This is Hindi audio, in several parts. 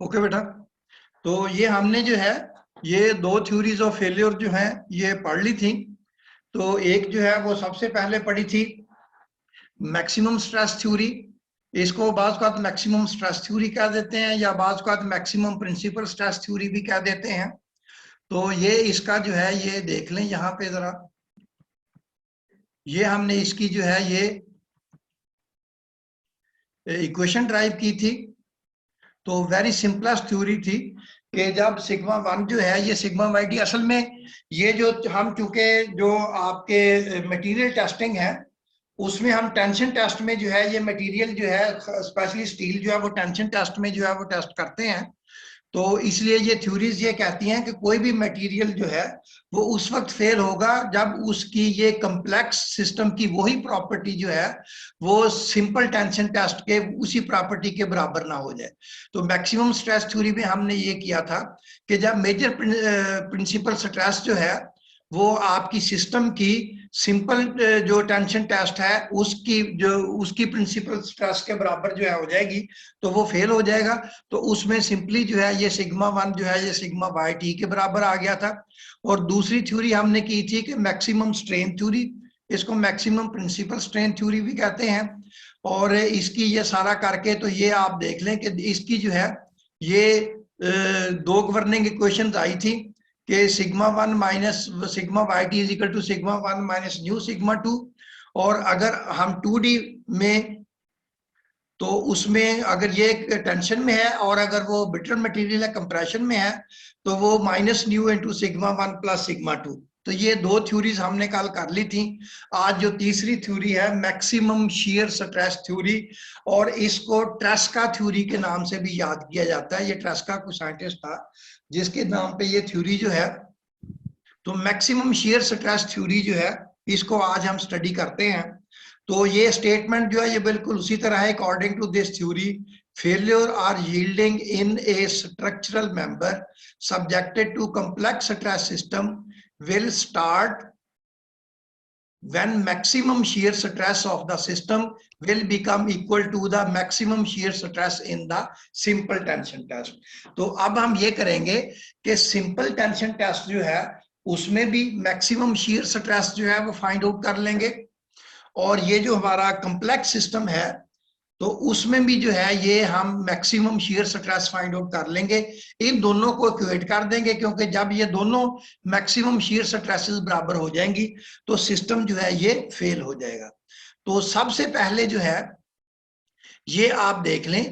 ओके बेटा, तो ये हमने जो है ये दो थ्योरीज ऑफ फेलियर जो है ये पढ़ ली थी। तो एक जो है वो सबसे पहले पढ़ी थी मैक्सिमम स्ट्रेस थ्योरी। इसको बाज़ औक़ात मैक्सिमम स्ट्रेस थ्योरी कह देते हैं या बाज़ औक़ात मैक्सिमम प्रिंसिपल स्ट्रेस थ्योरी भी कह देते हैं। तो ये इसका जो है ये देख लें यहाँ पे जरा, ये हमने इसकी जो है ये इक्वेशन ड्राइव की थी। तो वेरी सिंपलेस्ट थ्योरी थी कि जब सिग्मा वन जो है ये सिग्मा वाई डी, असल में ये जो हम चूंकि जो आपके मटेरियल टेस्टिंग है उसमें हम टेंशन टेस्ट में जो है ये मटेरियल जो है स्पेशली स्टील जो है वो टेंशन टेस्ट में जो है वो टेस्ट करते हैं। तो इसलिए ये थ्योरीज ये कहती हैं कि कोई भी मटेरियल जो है वो उस वक्त फेल होगा जब उसकी ये कम्प्लेक्स सिस्टम की वही प्रॉपर्टी जो है वो सिंपल टेंशन टेस्ट के उसी प्रॉपर्टी के बराबर ना हो जाए। तो मैक्सिमम स्ट्रेस थ्योरी में हमने ये किया था कि जब मेजर प्रिंसिपल स्ट्रेस जो है वो आपकी सिस्टम की सिंपल जो टेंशन टेस्ट है उसकी प्रिंसिपल स्ट्रेस के बराबर जो है हो जाएगी तो वो फेल हो जाएगा। तो उसमें सिंपली जो है ये सिग्मा वन जो है ये सिग्मा वाई टी के बराबर आ गया था। और दूसरी थ्योरी हमने की थी कि मैक्सिमम स्ट्रेन थ्योरी, इसको मैक्सिमम प्रिंसिपल स्ट्रेन थ्योरी भी कहते हैं। और इसकी ये सारा करके तो ये आप देख लें कि इसकी जो है ये दो गवर्निंग इक्वेशंस आई थी कि sigma one minus sigma Y T is equal to sigma one minus nu sigma two. और अगर हम 2D में तो उसमें अगर ये टेंशन में है और अगर वो ब्रिटल मटेरियल है कंप्रेशन में है तो वो minus new into sigma one plus sigma two. तो ये दो थ्योरीज हमने कल कर ली थी। आज जो तीसरी थ्योरी है मैक्सिमम शियर स्ट्रेस थ्योरी, और इसको ट्रेस्का थ्योरी के नाम से भी याद किया जाता है। ये ट्रेस्का कोई साइंटिस्ट था जिसके नाम पे ये थ्योरी जो है, तो मैक्सिमम शियर स्ट्रेस थ्योरी जो है इसको आज हम स्टडी करते हैं। तो ये स्टेटमेंट जो है ये बिल्कुल उसी तरह है। According to this theory failure or yielding in a structural member subjected to complex stress system will start when maximum shear stress of the system will become equal to the maximum shear stress in the simple tension test। तो अब हम ये करेंगे कि सिंपल टेंशन टेस्ट जो है उसमें भी मैक्सिमम shear stress जो है वो फाइंड आउट कर लेंगे, और ये जो हमारा कम्प्लेक्स सिस्टम है तो उसमें भी जो है ये हम maximum shear stress find out कर लेंगे। इन दोनों को इक्वेट कर देंगे क्योंकि जब ये दोनों मैक्सिमम शियर स्ट्रेसेस बराबर हो जाएंगी तो सिस्टम जो है ये फेल हो जाएगा। तो सबसे पहले जो है ये आप देख लें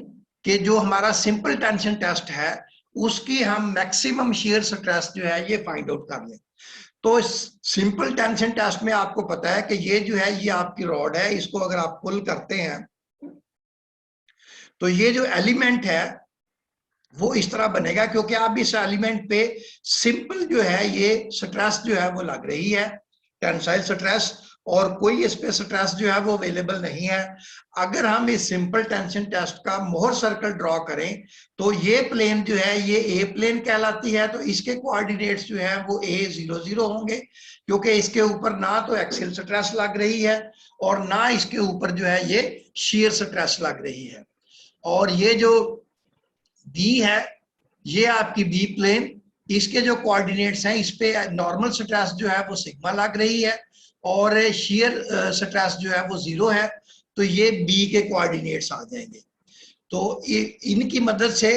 कि जो हमारा सिंपल टेंशन टेस्ट है उसकी हम मैक्सिमम शियर स्ट्रेस जो है ये फाइंड आउट कर लें। तो सिंपल टेंशन टेस्ट में आपको पता है कि ये जो है ये आपकी रॉड है, इसको अगर आप पुल करते हैं तो ये जो एलिमेंट है वो इस तरह बनेगा क्योंकि आप इस एलिमेंट पे सिंपल जो है ये स्ट्रेस जो है वो लग रही है, टेंसाइल स्ट्रेस, और कोई इस पे स्ट्रेस जो है वो अवेलेबल नहीं है। अगर हम इस सिंपल टेंशन टेस्ट का मोहर सर्कल ड्रॉ करें तो ये प्लेन जो है ये ए प्लेन कहलाती है। तो इसके कोऑर्डिनेट्स जो है वो A00 होंगे क्योंकि इसके ऊपर ना तो एक्सियल स्ट्रेस लग रही है और ना इसके ऊपर जो है ये शियर स्ट्रेस लग रही है। और ये जो बी है ये आपकी बी प्लेन, इसके जो कोऑर्डिनेट्स हैं इस पे नॉर्मल स्ट्रेस जो है वो सिग्मा लग रही है और शियर स्ट्रेस जो है वो 0 है। तो ये बी के कोऑर्डिनेट्स आ जाएंगे। तो इनकी मदद से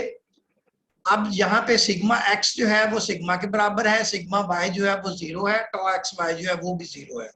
अब यहाँ पे सिग्मा एक्स जो है वो सिग्मा के बराबर है, सिग्मा वाई जो है वो 0 है, टॉ एक्स वाई जो है वो भी 0 है।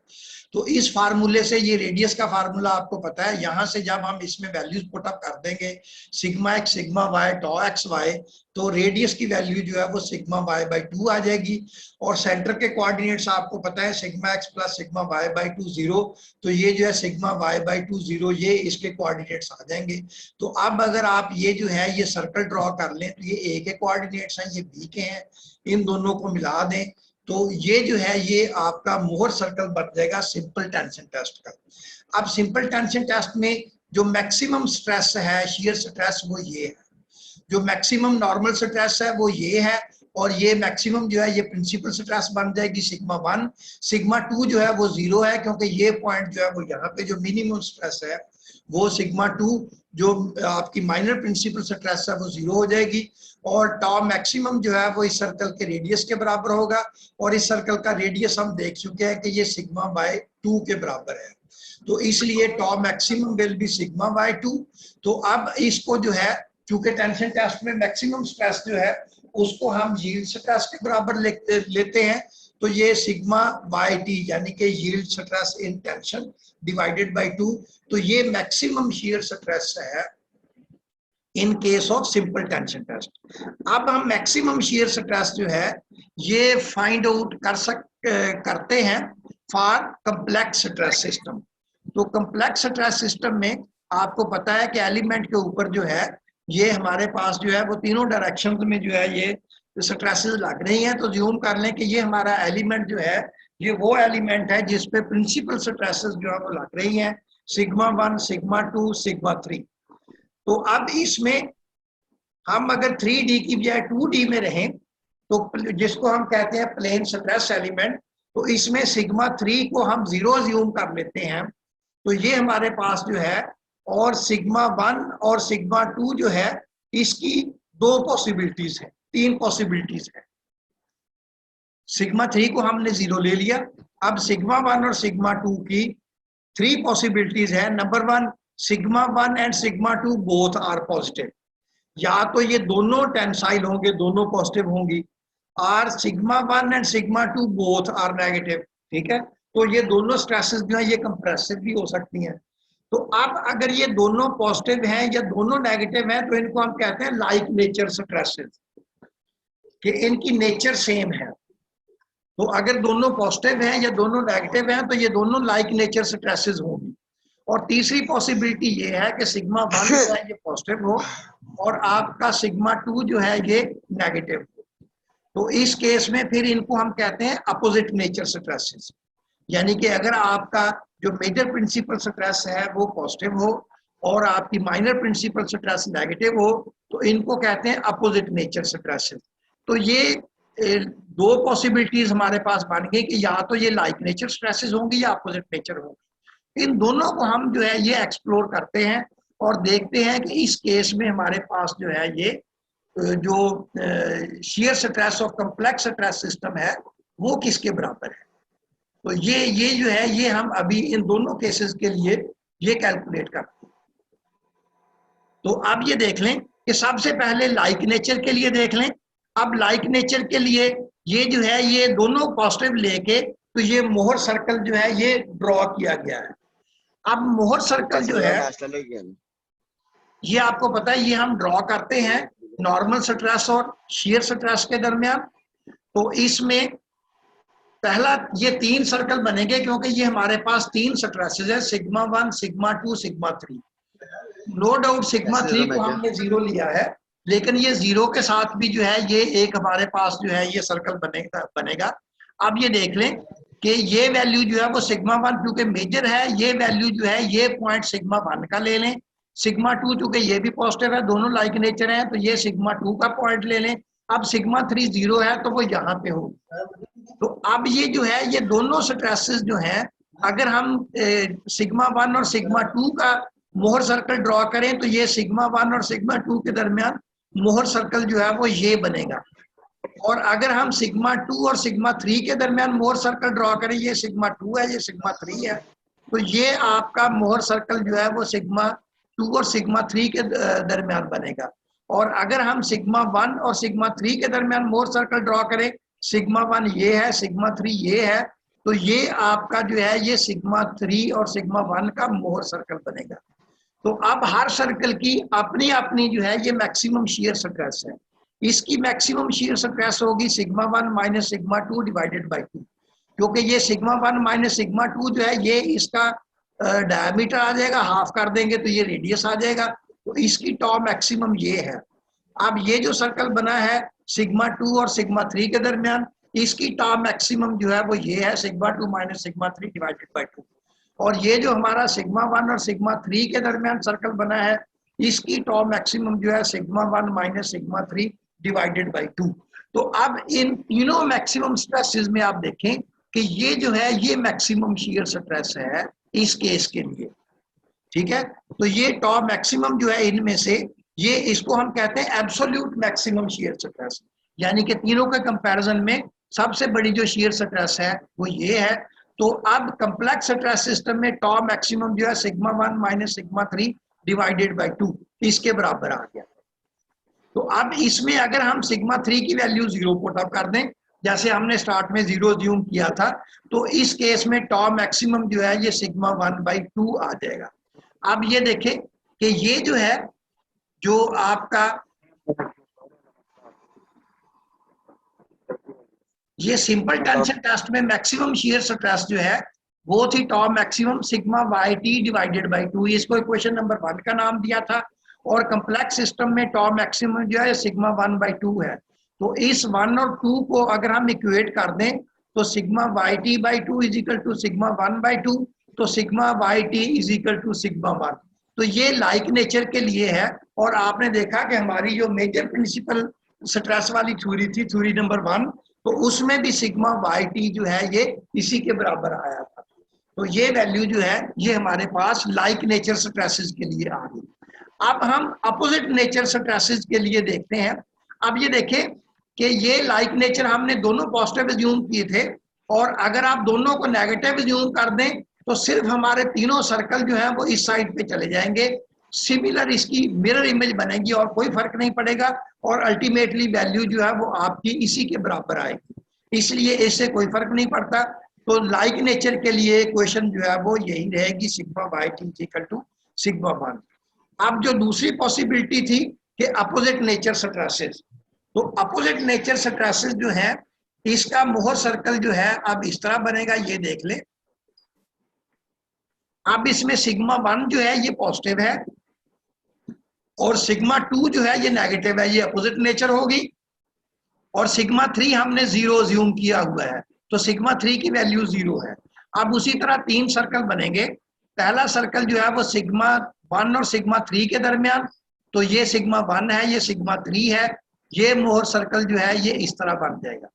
तो इस फार्मूले से, ये रेडियस का फार्मूला आपको पता है, यहाँ से जब हम इसमें वैल्यूज पुट अप कर देंगे sigma x sigma Y tau X Y, तो रेडियस की वैल्यू जो है वो सिग्मा वाई बाई 2 आ जाएगी। और सेंटर के कोऑर्डिनेट्स आपको पता है sigma X plus sigma Y by 2 0, तो ये जो है सिग्मा वाई बाई 2 0 ये इसके कोऑर्डिनेट्स आ जाएंगे। तो अब अगर आप ये जो है ये सर्कल ड्रॉ कर लें तो ये ए के कोऑर्डिनेट्स हैं, ये बी के हैं, इन दोनों को मिला दें तो ये जो है ये आपका मोहर सर्कल बन जाएगा सिंपल टेंशन टेस्ट का। अब सिंपल टेंशन टेस्ट में जो मैक्सिमम स्ट्रेस है शियर स्ट्रेस वो ये है, जो मैक्सिमम नॉर्मल स्ट्रेस है वो ये है, और ये मैक्सिमम जो है ये प्रिंसिपल स्ट्रेस बन जाएगी सिग्मा 1। सिग्मा 2 जो है वो 0 है क्योंकि ये पॉइंट जो है वो यहाँ पे जो मिनिमम स्ट्रेस है वो सिग्मा 2 जो आपकी माइनर प्रिंसिपल स्ट्रेस है वो 0 हो जाएगी, और टॉ मैक्सिमम जो है वो इस सर्कल के रेडियस के बराबर होगा, और इस सर्कल का रेडियस हम देख चुके हैं कि ये सिग्मा बाय 2 के बराबर है, तो इसलिए tau maximum will be sigma by 2। तो अब इसको जो है, चूंकि टेंशन टेस्ट में मैक्सिमम स्ट्रेस जो है उसको हम यील्ड स्ट्रेस के बराबर लेते हैं, तो ये सिग्मा बाय टी यानी कि yield stress in tension divided by 2, तो ये मैक्सिमम शियर स्ट्रेस है in case of simple tension test. अब हम मैक्सिमम शियर स्ट्रेस जो है ये फाइंड आउट करते हैं फॉर कम्प्लेक्स स्ट्रेस सिस्टम। तो कम्प्लेक्स स्ट्रेस सिस्टम में आपको पता है कि एलिमेंट के ऊपर जो है ये हमारे पास जो है वो तीनों डायरेक्शन में जो है ये स्ट्रेसेस लग रही हैं। तो ज्यूम कर लें कि ये हमारा एलिमेंट जो है ये वो एलिमेंट है जिसपे प्रिंसिपल स्ट्रेसेस जो है वो लग रही हैं, सिग्मा 1, सिग्मा 2, सिग्मा 3। तो अब इसमें हम अगर 3D की बजाय 2D में रहें, तो जिसको हम कहते हैं प्लेन स्ट्रेस एलिमेंट, तो इसमें सिग्मा 3 को हम 0 ज्यूम कर लेते हैं, तो ये हमारे पास जो है, और सिग्मा 1 और सिग्मा 2 जो है इसकी 2 पॉसिबिलिटीज है, 3 पॉसिबिलिटीज है। सिग्मा 3 को हमने 0 ले लिया, अब सिग्मा 1 और सिग्मा 2 की 3 पॉसिबिलिटीज है। Number 1, sigma 1 and sigma 2 both are positive, या तो ये दोनों टेंसाइल होंगे, दोनों पॉजिटिव होंगी, और sigma 1 and sigma 2 both are negative. ठीक है, तो ये दोनों स्ट्रेसेस जो है ये कंप्रेसिव भी हो सकती हैं। तो अब अगर ये दोनों पॉजिटिव हैं या दोनों नेगेटिव हैं, तो इनको हम कहते हैं लाइक नेचर स्ट्रेसेस, कि इनकी नेचर सेम है। तो अगर दोनों पॉजिटिव हैं या दोनों नेगेटिव हैं, तो ये दोनों लाइक नेचर स्ट्रेसेस होंगी। और तीसरी पॉसिबिलिटी ये है कि सिग्मा 1 जो है ये पॉजिटिव हो और आपका सिग्मा 2 जो है ये नेगेटिव हो। तो इस केस में फिर इनको हम कहते हैं अपोजिट नेचर स्ट्रेसेस, यानी कि अगर आपका जो मेजर प्रिंसिपल स्ट्रेस है वो पॉजिटिव हो और आपकी माइनर प्रिंसिपल स्ट्रेस नेगेटिव हो, तो इनको कहते हैं अपोजिट नेचर स्ट्रेसेस। तो ये 2 पॉसिबिलिटीज हमारे पास बन गई कि या तो ये लाइक नेचर स्ट्रेसेस होंगी या अपोजिट नेचर होंगी। इन दोनों को हम जो है ये एक्सप्लोर करते हैं और देखते हैं कि इस केस में हमारे पास जो है ये जो shear stress of complex stress system है वो किसके बराबर है। तो ये जो है ये हम अभी इन दोनों केसेस के लिए ये कैलकुलेट करते हैं। तो अब ये देख लें कि सबसे पहले लाइक नेचर के लिए देख लें। अब लाइक नेचर के लिए ये जो है ये दोनों पॉजिटिव लेके तो ये मोहर सर्कल जो है ये ड्रॉ किया गया है। अब मोहर सर्कल जो है ये आपको पता है ये हम ड्रॉ करते हैं नॉर्मल स्ट्रेस और शियर स्ट्रेस के दरमियान। तो इसमें पहला ये 3 सर्कल बनेंगे क्योंकि ये हमारे पास 3 स्ट्रेसेस है, sigma 1, sigma 2, sigma 3। No doubt sigma 3 को हमने 0 लिया है, लेकिन ये 0 के साथ भी जो है ये एक हमारे पास जो है ये सर्कल बनेगा। अब ये देख लें कि ये वैल्यू जो है वो सिग्मा 1 क्योंकि मेजर है, ये वैल्यू जो है ये पॉइंट सिग्मा 1 का ले लें। सिग्मा 2 चूंकि ये भी पॉजिटिव है, दोनों लाइक नेचर है, तो ये सिग्मा 2 का पॉइंट ले लें। अब सिग्मा 3 0 है तो वो यहाँ पे हो। तो अब ये जो है ये दोनों स्ट्रेसेस जो हैं अगर हम सिग्मा 1 और सिग्मा 2 का मोहर सर्कल ड्रॉ करें तो ये सिग्मा 1 और सिग्मा 2 के दरमियान मोहर सर्कल जो है वो ये बनेगा। और अगर हम सिग्मा 2 और सिग्मा 3 के दरमियान मोहर सर्कल ड्रॉ करें, ये सिग्मा 2 है, ये सिग्मा 3 है, तो ये आपका मोहर सर्कल जो है वो सिग्मा 2 और सिग्मा 3 के दरमियान बनेगा। और अगर हम सिग्मा 1 और सिग्मा 3 के दरमियान मोहर सर्कल ड्रॉ करें, सिग्मा 1 ये है, सिग्मा 3 ये है, तो ये आपका जो है ये सिग्मा 3 और सिग्मा 1 का मोहर सर्कल बनेगा। तो अब हर सर्कल की अपनी अपनी जो है ये मैक्सिमम शियर स्ट्रेस है। इसकी मैक्सिमम शियर स्ट्रेस होगी sigma 1 minus sigma 2 divided by 2, क्योंकि ये सिग्मा 1 माइनस सिग्मा 2 जो है ये इसका डायमीटर आ जाएगा, हाफ कर देंगे तो ये रेडियस आ जाएगा, तो इसकी टॉ मैक्सिमम ये है। अब ये जो सर्कल बना है सिग्मा 2 और सिग्मा 3 के दरमियान, इसकी टॉ मैक्सिमम जो है वो ये है sigma 2 minus sigma 3 divided by 2। और ये जो हमारा सिग्मा 1 और सिग्मा 3 के दरमियान सर्कल बना है, इसकी टॉ मैक्सिमम जो है sigma 1 minus sigma 3 divided by 2। तो अब इन तीनों मैक्सिमम स्ट्रेसेस में आप देखें कि ये जो है ये मैक्सिमम शियर स्ट्रेस है इस केस के लिए। ठीक है। तो ये टॉप मैक्सिमम जो है इनमें से, ये इसको हम कहते हैं एब्सोल्यूट मैक्सिमम शियर स्ट्रेस, यानी कि तीनों के कंपैरिजन में सबसे बड़ी जो शियर स्ट्रेस है वो ये है। तो अब कम्प्लेक्स स्ट्रेस सिस्टम में टॉप मैक्सिमम जो है sigma 1 minus sigma 3 divided by 2 इसके बराबर आ गया। तो अब इसमें अगर हम सिग्मा 3 की वैल्यू 0 पुट अप कर दें, जैसे हमने स्टार्ट में 0 ज्यूम किया था, तो इस केस में टॉप मैक्सिमम जो है ये सिग्मा 1 बाई 2 आ जाएगा। अब ये देखें कि ये जो है, जो आपका ये सिंपल टेंशन टेस्ट में मैक्सिमम शियर स्ट्रेस जो है वो थी top maximum sigma Y T divided by 2, इसको इक्वेशन नंबर 1 का नाम दिया था। और कम्प्लेक्स सिस्टम में टॉप मैक्सिमम जो है सिग्मा 1 बाई 2 है। तो इस 1 और 2 को अगर हम इक्वेट कर दें तो sigma Y T by 2 is equal to sigma 1 by 2, तो sigma Y T is equal to sigma 1। तो ये लाइक नेचर के लिए है। और आपने देखा कि हमारी जो मेजर प्रिंसिपल स्ट्रेस वाली थ्योरी थी, थ्योरी नंबर 1, तो उसमें भी सिग्मा वाई टी जो है ये इसी के बराबर आया था। तो ये वैल्यू जो है ये हमारे पास लाइक नेचर स्ट्रेसेस के लिए आ गई। अब हम अपोजिट नेचर स्ट्रेसेस के लिए देखते हैं। अब ये देखें कि ये लाइक नेचर हमने दोनों पॉजिटिव ज्यूम किए थे, और अगर आप दोनों को नेगेटिव ज्यूम कर दें तो सिर्फ हमारे तीनों सर्कल जो है वो इस साइड पे चले जाएंगे, सिमिलर इसकी मिरर इमेज बनेगी और कोई फर्क नहीं पड़ेगा, और अल्टीमेटली वैल्यू जो है वो आपकी इसी के बराबर आएगी, इसलिए इससे कोई फर्क नहीं पड़ता। तो लाइक नेचर के लिए इक्वेशन जो है वो यही रहेगी, sigma Y T equal to sigma 1। अब जो दूसरी पॉसिबिलिटी थी कि अपोजिट नेचर स्ट्रेसेस, तो अपोजिट नेचर स्ट्रेसेस जो है इसका मोहर सर्कल जो है अब इस तरह बनेगा, ये देख ले। अब इसमें सिग्मा 1 जो है ये पॉजिटिव है और सिग्मा 2 जो है ये नेगेटिव है, ये अपोजिट नेचर होगी। और सिग्मा 3 हमने 0 ज्यूम किया हुआ है, तो सिग्मा 3 की वैल्यू 0 है। अब उसी तरह 3 सर्कल बनेंगे। पहला सर्कल जो है वो सिग्मा 1 और सिग्मा 3 के दरमियान, तो ये सिग्मा 1 है, ये सिग्मा 3 है, ये मोहर सर्कल जो है ये इस तरह बन जाएगा।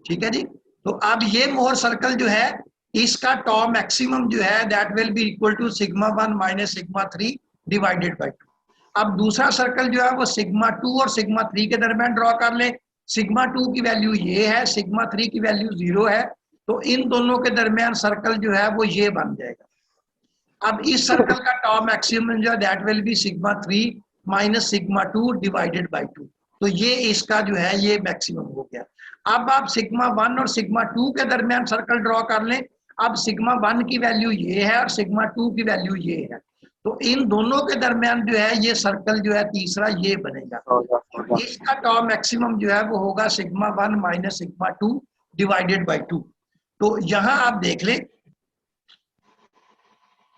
ठीक है जी। तो अब ये मोहर सर्कल जो है इसका टॉप मैक्सिमम जो है that will be equal to sigma 1 minus sigma 3 divided by 2। अब दूसरा सर्कल जो है वो सिग्मा 2 और सिग्मा 3 के दरमियान ड्रॉ कर ले। सिग्मा 2 की वैल्यू ये है, सिग्मा 3 की वैल्यू 0 है, तो इन दोनों के दरमियान सर्कल जो है वो ये बन जाएगा। अब इस सर्कल का टॉप मैक्सिमम जो है that will be sigma 3 minus sigma 2 divided by 2, तो ये इसका जो है ये मैक्सिमम हो गया। अब आप सिग्मा 1 और सिग्मा 2 के दरमियान सर्कल ड्रॉ कर लें। अब सिग्मा 1 की वैल्यू ये है और सिग्मा 2 की वैल्यू ये है, तो इन दोनों के दरमियान जो है ये सर्कल जो है तीसरा ये बनेगा, और इसका टॉप मैक्सिमम जो है वो होगा sigma 1 minus sigma 2 divided by 2। तो यहाँ आप देख लें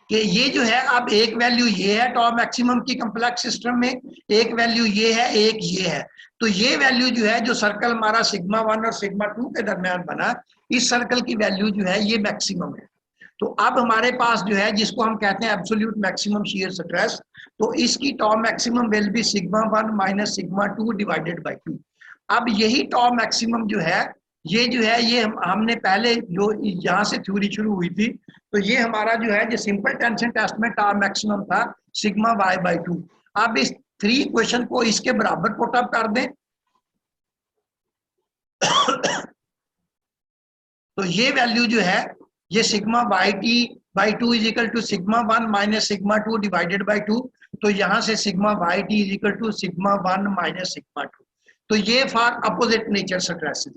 कि ये जो है अब एक वैल्यू ये है टॉप मैक्सिमम की कम्प्लेक्स सिस्टम में, एक वैल्यू ये है, एक ये है। तो ये वैल्यू जो है जो सर्कल हमारा सिग्मा 1 और सिग्मा 2 के दरमियान बना, इस सर्कल की वैल्यू जो है ये मैक्सिमम है। तो अब हमारे पास जो है जिसको हम कहते हैं एब्सोल्यूट मैक्सिमम शियर स्ट्रेस, तो इसकी top maximum will be sigma 1 minus sigma 2 divided by 2। अब यही टॉप मैक्सिमम जो है ये हमने पहले जो यहाँ से थ्योरी शुरू हुई थी, तो ये हमारा जो है जो सिंपल टेंशन टेस्ट में टॉप मैक्सिमम था सिग्मा वाई बाई 2। अब इस 3 इक्वेशन को इसके बराबर पुट अप कर दें तो ये वैल्यू जो है ये sigma Y T by 2 is equal to sigma 1 minus sigma 2 divided by 2। तो यहाँ से sigma Y T is equal to sigma 1 minus sigma 2। तो ये फॉर अपोजिट नेचर स्ट्रेसेस।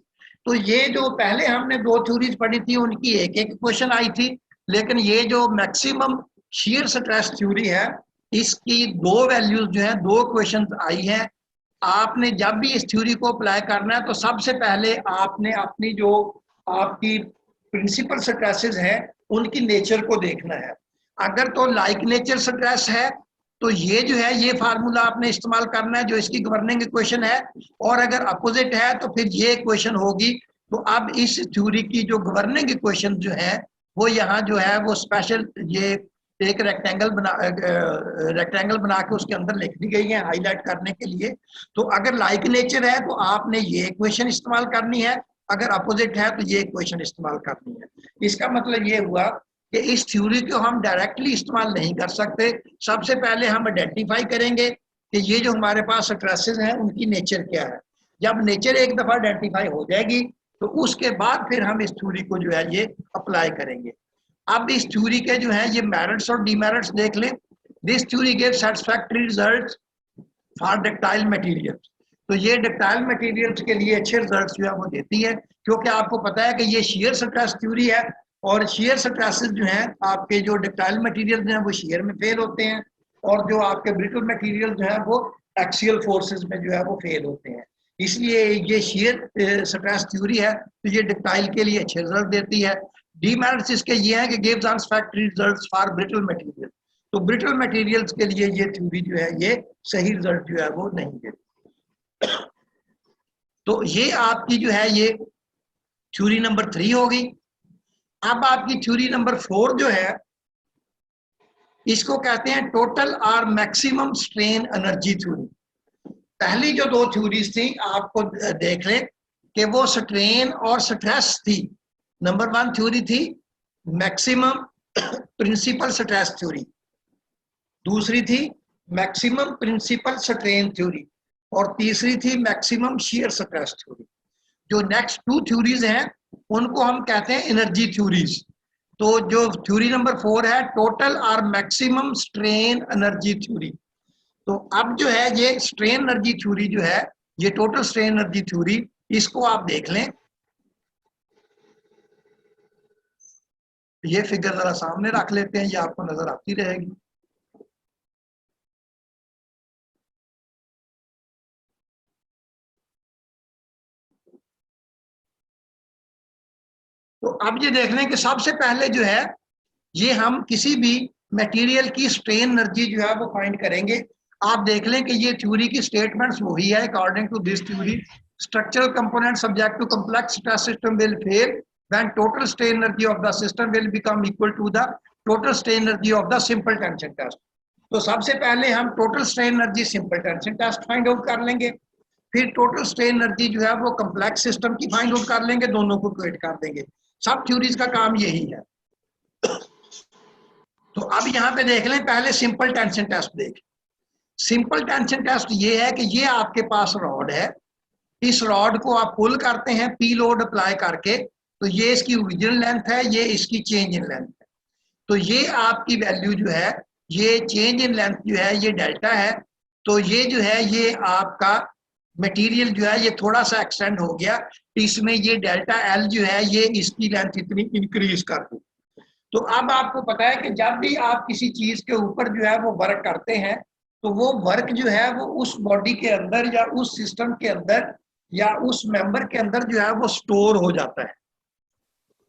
तो ये जो पहले हमने 2 थ्योरीज पढ़ी थी उनकी एक एक क्वेश्चन आई थी, लेकिन ये जो मैक्सिमम शियर स्ट्रेस थ्योरी है इसकी 2 वैल्यूज जो है 2 क्वेश्चन आई हैं। आपने जब भी इस थ्योरी को अप्लाई करना है तो सबसे पहले आपने अपनी जो आपकी प्रिंसिपल स्ट्रेसेस है उनकी नेचर को देखना है। अगर तो लाइक नेचर स्ट्रेस है तो ये जो है ये फार्मूला आपने इस्तेमाल करना है जो इसकी गवर्निंग इक्वेशन है, और अगर अपोजिट है तो फिर ये इक्वेशन होगी। तो अब इस थ्योरी की जो गवर्निंग इक्वेशन जो है वो यहाँ जो है वो स्पेशल ये एक रेक्टेंगल बना के उसके अंदर लिख दी गई है हाईलाइट करने के लिए। तो अगर लाइक नेचर है तो आपने ये इक्वेशन इस्तेमाल करनी है, अगर अपोजिट है तो ये इक्वेशन इस्तेमाल करनी है। इसका मतलब ये हुआ कि इस थ्योरी को हम डायरेक्टली इस्तेमाल नहीं कर सकते। सबसे पहले हम आइडेंटिफाई करेंगे कि ये जो हमारे पास स्ट्रेसेस हैं उनकी नेचर क्या है। जब नेचर एक दफा आइडेंटिफाई हो जाएगी तो उसके बाद फिर हम इस थ्योरी को जो है ये अप्लाई करेंगे। अब इस थ्योरी के जो है ये मेरिट्स और डीमेरिट्स देख लें। This theory gives satisfactory results for ductile materials. तो ये डक्टाइल मटेरियल्स के लिए अच्छे रिजल्ट्स जो है वो देती है, क्योंकि आपको पता है कि ये शेयर स्ट्रेस थ्योरी है और शेयर स्ट्रेसेस जो हैं आपके जो डक्टाइल मटेरियल जो हैं वो शेयर में फेल होते हैं और जो आपके ब्रिटल मटेरियल जो है वो एक्सियल फोर्सेस में जो है वो फेल होते हैं। इसलिए ये शेयर स्ट्रेस थ्योरी है तो ये डक्टाइल के लिए अच्छे रिजल्ट देती है। डीमेरिट्स इसके ये है कि gives unsatisfactory results for brittle material. तो ब्रिटल मटेरियल्स के लिए ये थ्योरी जो है ये सही रिजल्ट जो है वो नहीं देती। तो ये आपकी जो है ये थ्योरी नंबर 3 होगी। अब आपकी थ्योरी नंबर 4 जो है इसको कहते हैं टोटल और मैक्सिमम स्ट्रेन एनर्जी थ्योरी। पहली जो 2 थ्योरीज थी आपको देख लें कि वो स्ट्रेन और स्ट्रेस थी। नंबर 1 थ्योरी थी मैक्सिमम प्रिंसिपल स्ट्रेस थ्योरी, दूसरी थी मैक्सिमम प्रिंसिपल स्ट्रेन थ्योरी और तीसरी थी मैक्सिमम शियर स्ट्रेस थ्योरी। जो नेक्स्ट 2 थ्योरीज हैं उनको हम कहते हैं एनर्जी थ्योरीज। तो जो थ्योरी नंबर 4 है टोटल और मैक्सिमम स्ट्रेन एनर्जी थ्योरी। तो अब जो है ये स्ट्रेन एनर्जी थ्योरी जो है ये टोटल स्ट्रेन एनर्जी थ्योरी, इसको आप देख लें। ये फिगर जरा सामने रख लेते हैं, ये आपको नजर आती रहेगी। तो अब ये देख लें कि सबसे पहले जो है ये हम किसी भी मटेरियल की स्ट्रेन एनर्जी जो है वो फाइंड करेंगे। आप देख लें कि ये थ्योरी की स्टेटमेंट्स वही है। According to this theory structural component subject to complex stress system will fail when total strain energy of the system will become equal to the total strain energy of the simple tension test. तो सबसे पहले हम total strain energy simple tension test find out कर लेंगे, फिर टोटल स्ट्रेन एनर्जी जो है वो कॉम्प्लेक्स सिस्टम की फाइंड आउट कर लेंगे, दोनों को इक्वेट कर देंगे। सब थ्योरीज का काम यही है। तो अब यहाँ पे देख लें, पहले सिंपल टेंशन टेस्ट देख। सिंपल टेंशन टेस्ट ये है कि ये आपके पास रॉड है, इस रॉड को आप पुल करते हैं पी लोड अप्लाई करके, तो ये इसकी ओरिजिनल लेंथ है, ये इसकी चेंज इन लेंथ है। तो ये आपकी वैल्यू जो है ये चेंज इन लेंथ जो है ये डेल्टा है। तो ये जो है ये आपका मटेरियल जो है ये थोड़ा सा एक्सटेंड हो गया, इसमें ये डेल्टा एल जो है ये इसकी लेंथ इतनी इंक्रीज कर दी। तो अब आपको पता है कि जब भी आप किसी चीज के ऊपर जो है वो वर्क करते हैं तो वो वर्क जो है वो उस बॉडी के अंदर या उस सिस्टम के अंदर या उस मेंबर के अंदर जो है वो स्टोर हो जाता है।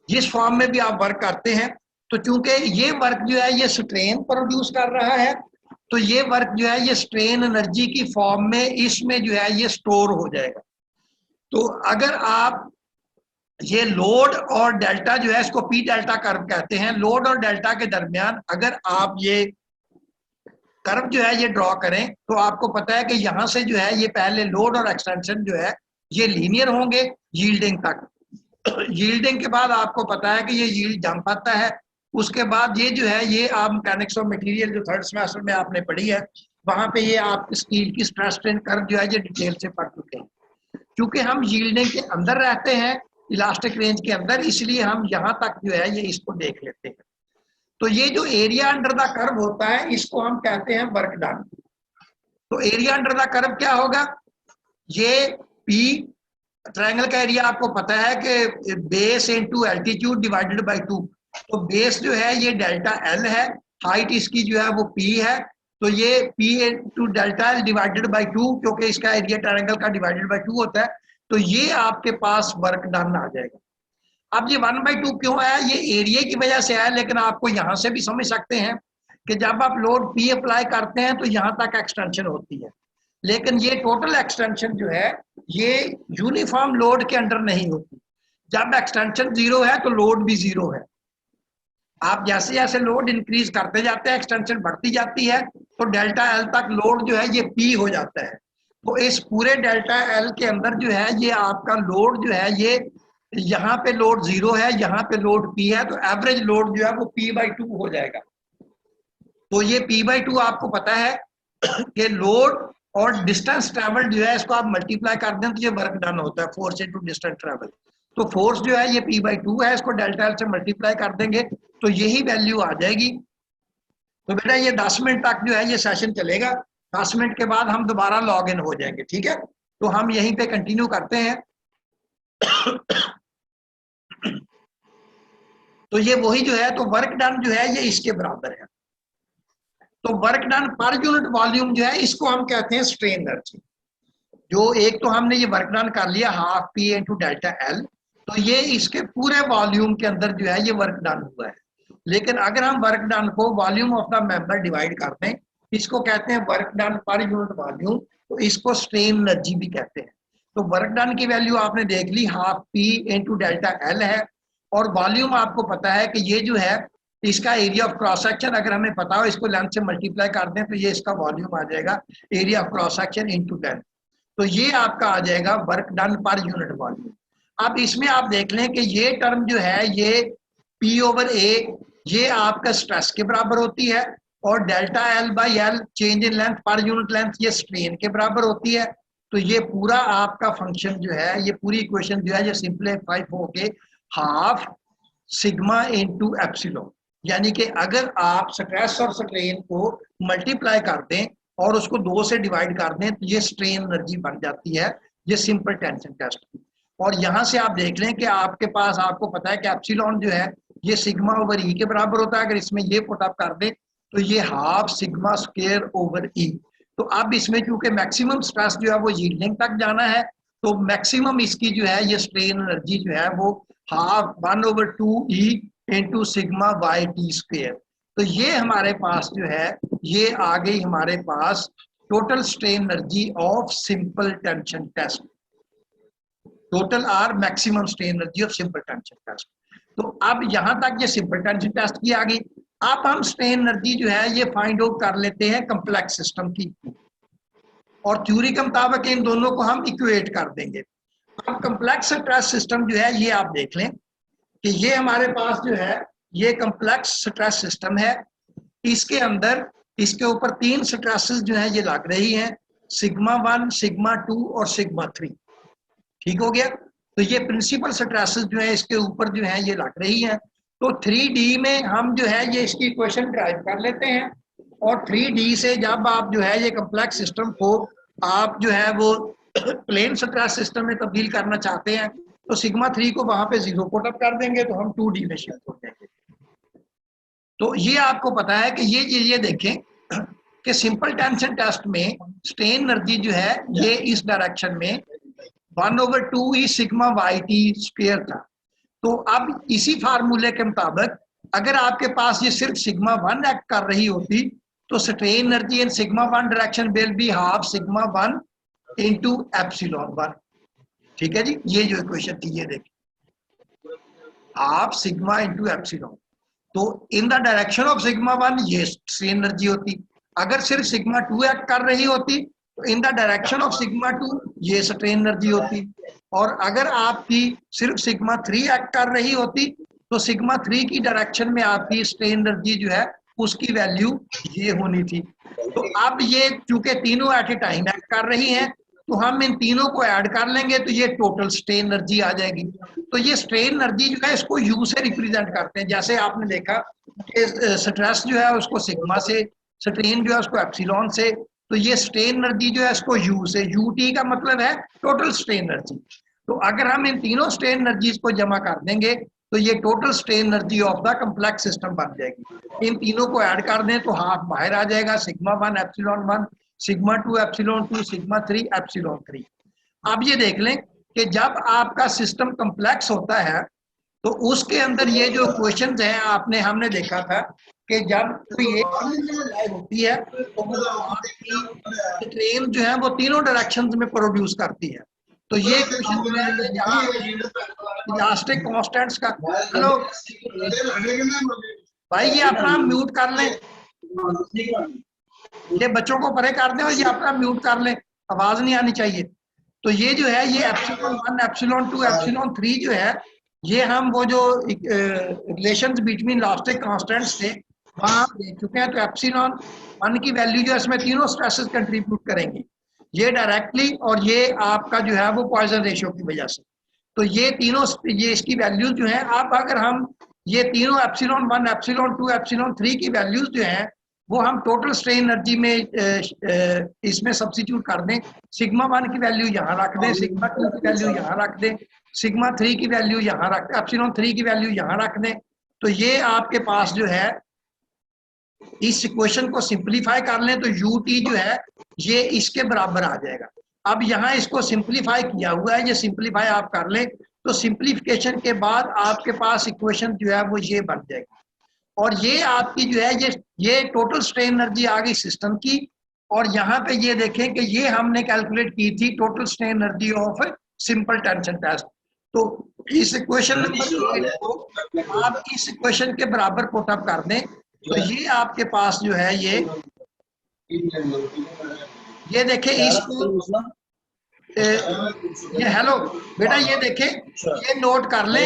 जिस फॉर्म में भी आप वर्क करते हैं, तो चूंकि ये वर्क जो है ये स्ट्रेन प्रोड्यूस कर रहा है, तो ये वर्क जो है ये स्ट्रेन एनर्जी की फॉर्म में इसमें जो है ये स्टोर हो जाएगा। तो अगर आप ये लोड और डेल्टा जो है इसको पी डेल्टा कर्व कहते हैं, लोड और डेल्टा के दरमियान अगर आप ये कर्व जो है ये ड्रॉ करें तो आपको पता है कि यहाँ से जो है ये पहले लोड और एक्सटेंशन जो है ये लीनियर होंगे यील्डिंग तक। यील्डिंग के बाद आपको पता है कि ये यील्ड जंप आता है, उसके बाद ये जो है ये आप मैकेनिक्स ऑफ मटेरियल जो 3rd सेमेस्टर में आपने पढ़ी है वहां पे ये आप स्टील की स्ट्रेस स्ट्रेन कर्व जो है ये डिटेल से पढ़ चुके हैं। क्योंकि हम यील्डिंग के अंदर रहते हैं, इलास्टिक रेंज के अंदर, इसलिए हम यहाँ तक जो है ये इसको देख लेते हैं। तो ये जो एरिया अंडर द कर्व होता है इसको हम कहते हैं वर्क डन। तो एरिया अंडर द कर्व क्या होगा, ये पी ट्रायंगल का एरिया आपको पता है कि base into altitude divided by 2। तो बेस जो है ये डेल्टा एल है, हाइट इसकी जो है वो पी है, तो ये P into delta L divided by 2, क्योंकि इसका एरिया ट्रायंगल का डिवाइडेड बाय 2 होता है, तो ये आपके पास वर्क डन आ जाएगा। अब ये 1/2 क्यों आया, ये एरिया की वजह से आया, लेकिन आपको यहां से भी समझ सकते हैं कि जब आप लोड पी अप्लाई करते हैं तो यहां तक एक्सटेंशन होती है, लेकिन ये टोटल एक्सटेंशन जो है ये यूनिफॉर्म लोड के अंडर नहीं होती। जब एक्सटेंशन 0 है तो लोड भी 0 है। आप जैसे जैसे लोड इंक्रीज करते जाते हैं एक्सटेंशन बढ़ती जाती है, तो डेल्टा एल तक लोड जो है ये पी हो जाता है। तो इस पूरे डेल्टा एल के अंदर जो है ये आपका लोड जो है ये यहाँ पे लोड 0 है, यहाँ पे लोड P है, तो एवरेज लोड जो है वो P/2 हो जाएगा। तो ये P/2 आपको पता है कि लोड और डिस्टेंस ट्रेवल जो है इसको आप मल्टीप्लाई कर दें तो ये वर्क डन होता है, फोर्स इनटू डिस्टेंस ट्रेवल। तो फोर्स जो है ये P/2 है, इसको डेल्टा एल से मल्टीप्लाई कर देंगे तो यही वैल्यू आ जाएगी। तो बेटा ये 10 मिनट तक जो है ये सेशन चलेगा, 10 मिनट के बाद हम दोबारा लॉग इन हो जाएंगे, ठीक है। तो हम यहीं पे कंटिन्यू करते हैं। तो ये वही जो है, तो वर्क डन जो है ये इसके बराबर है। तो work done per unit volume जो है इसको हम कहते हैं स्ट्रेन एनर्जी। जो एक तो हमने ये वर्क डन कर लिया half P into delta L, तो ये इसके पूरे वॉल्यूम के अंदर जो है ये वर्क डन हुआ है। लेकिन अगर हम वर्क डन को volume of the member divide करते हैं, इसको कहते हैं work done per unit volume, तो इसको स्ट्रेन एनर्जी भी कहते हैं। तो वर्क डन की वैल्यू आपने देख ली half P into delta L है, और वॉल्यूम आपको पता है कि ये जो है इसका एरिया ऑफ क्रॉस सेक्शन, अगर हमें पता हो इसको लेंथ से मल्टीप्लाई कर दें तो ये इसका वॉल्यूम आ जाएगा, area of cross section into length. तो ये आपका आ जाएगा work done per unit volume. अब इसमें आप देख लें कि ये टर्म जो है ये P/A ये आपका स्ट्रेस के बराबर होती है, और delta L/L change in length per unit length ये स्ट्रेन के बराबर होती है। तो ये पूरा आपका फंक्शन जो है, ये पूरी इक्वेशन जो है ये सिंपलीफाई होके हाफ सिग्मा इंटू एप्सिलॉन, यानी कि अगर आप स्ट्रेस और स्ट्रेन को मल्टीप्लाई कर दें और उसको 2 से डिवाइड कर दें तो ये स्ट्रेन एनर्जी बन जाती है, ये सिंपल टेंशन टेस्ट की। और यहाँ से आप देख लें कि आपके पास, आपको पता है कि एप्सिलॉन जो है ये सिग्मा ओवर ई के बराबर होता है। अगर इसमें ये पुटअप कर दें तो ये हाफ सिग्मा स्क्वायर ओवर ई। तो अब इसमें चूंकि मैक्सिमम स्ट्रेस जो है वो यील्डिंग तक जाना है, तो मैक्सिमम इसकी जो है ये स्ट्रेन एनर्जी जो है वो half 1/2E into sigma by T square. तो ये हमारे पास जो है ये आ गई हमारे पास total strain energy of simple tension test, total or maximum strain energy of simple tension test. तो अब यहां तक ये सिंपल टेंशन टेस्ट की आ गई। अब हम स्ट्रेन एनर्जी जो है ये फाइंड आउट कर लेते हैं कम्प्लेक्स सिस्टम की, और थ्योरी के मुताबिक इन दोनों को हम इक्वेट कर देंगे। अब कम्प्लेक्स स्ट्रेस सिस्टम जो है ये आप देख लें कि ये हमारे पास जो है ये कम्प्लेक्स स्ट्रेस सिस्टम है। इसके अंदर इसके ऊपर 3 स्ट्रेसेस जो है ये लग रही हैं, सिग्मा 1, सिग्मा 2 और सिग्मा 3। ठीक हो गया। तो ये प्रिंसिपल स्ट्रेसेस जो है इसके ऊपर जो है ये लग रही हैं। तो 3D में हम जो है ये इसकी इक्वेशन ड्राइव कर लेते हैं, और 3D से जब आप जो है ये कम्प्लेक्स सिस्टम को आप जो है वो प्लेन स्ट्रेस सिस्टम में तब्दील करना चाहते हैं, तो सिग्मा 3 को वहां पे 0 पुटअप कर देंगे तो हम 2D में शिफ्ट हो जाएंगे। तो ये आपको पता है कि ये देखें कि सिंपल टेंशन टेस्ट में स्ट्रेन एनर्जी जो है ये इस डायरेक्शन में 1/2E सिग्मा YT स्क्वायर था। तो अब इसी फार्मूले के मुताबिक अगर आपके पास ये सिर्फ सिग्मा 1 एक्ट कर रही होती तो strain energy in sigma 1 direction will be half sigma 1 into epsilon 1। ठीक है जी, ये जो इक्वेशन थी ये देखिए, हाफ सिग्मा इंटू एप्सिलॉन। तो in the direction of sigma 1 ये स्ट्रेन एनर्जी होती। अगर सिर्फ सिग्मा 2 एक्ट कर रही होती तो in the direction of sigma 2 ये स्ट्रेन एनर्जी होती। और अगर आपकी सिर्फ सिग्मा 3 एक्ट कर रही होती तो सिग्मा 3 की डायरेक्शन में आपकी स्ट्रेन एनर्जी जो है उसकी वैल्यू ये होनी थी। तो अब ये चूंकि तीनों एट ए टाइम एक्ट कर रही हैं तो हम इन तीनों को ऐड कर लेंगे तो ये टोटल स्ट्रेन एनर्जी आ जाएगी। तो ये स्ट्रेन एनर्जी जो है इसको यू से रिप्रेजेंट करते हैं। जैसे आपने देखा कि स्ट्रेस जो है उसको सिग्मा से, स्ट्रेन जो है उसको एप्सिलॉन से, तो ये स्ट्रेन एनर्जी जो है इसको यू से, यूटी का मतलब है टोटल स्ट्रेन एनर्जी। तो अगर हम इन तीनों स्ट्रेन एनर्जीज को जमा कर देंगे तो ये total strain energy of the complex system बन जाएगी। इन तीनों को ऐड कर दें तो हाफ बाहर आ जाएगा, sigma 1 epsilon 1, sigma 2 epsilon 2, sigma 3 epsilon 3। अब ये देख लें कि जब आपका सिस्टम कम्प्लेक्स होता है तो उसके अंदर ये जो क्वेश्चन है आपने हमने देखा था कि जब कोई एक होती है तो ट्रेन जो है वो तीनों डायरेक्शंस में प्रोड्यूस करती है। तो ये क्वेश्चन है इलास्टिक कांस्टेंट्स का। हेलो भाई ये अपना म्यूट कर लें, ये बच्चों को परे कर दें और ये अपना म्यूट कर लें, आवाज नहीं आनी चाहिए। तो ये जो है ये एप्सिलॉन 1, एप्सिलॉन 2, एप्सिलॉन 3 जो है ये हम वो जो रिलेशंस बिटवीन इलास्टिक कांस्टेंट्स थे वहां हम देख चुके हैं। तो एप्सिलॉन 1 की वैल्यू जो है इसमें तीनों स्ट्रेसेस कंट्रीब्यूट करेंगी, ये डायरेक्टली और ये आपका जो है वो पॉइजन रेशियो की वजह से। तो ये तीनों ये इसकी वैल्यूज जो है, आप अगर हम ये तीनों एप्सिलॉन 1, एप्सिलॉन 2, एप्सिलॉन 3 की वैल्यूज जो है वो हम टोटल स्ट्रेन एनर्जी में इसमें सब्स्टिट्यूट कर दें, सिग्मा 1 की वैल्यू यहाँ रख दें, सिग्मा 2 की वैल्यू यहाँ रख दें, सिग्मा 3 की वैल्यू यहाँ रख दें, एप्सिलॉन 3 की वैल्यू यहाँ रख दें, तो ये आपके पास जो है इस इक्वेशन को सिंप्लीफाई कर लें तो ut जो है ये इसके बराबर आ जाएगा। अब यहाँ इसको सिंप्लीफाई किया हुआ है, ये सिंप्लीफाई आप कर लें तो सिंप्लीफिकेशन के बाद आपके पास इक्वेशन जो है वो ये बन जाएगी, और ये आपकी जो है ये टोटल स्ट्रेन एनर्जी आ गई सिस्टम की। और यहाँ पे ये देखें कि ये हमने कैलकुलेट की थी total strain energy of simple tension test. तो इस इक्वेशन नंबर 8 को आप इस इक्वेशन के बराबर पुट अप कर दें तो ये आपके पास जो है ये देखें इसको ये हेलो बेटा ये देखें, ये नोट कर लें,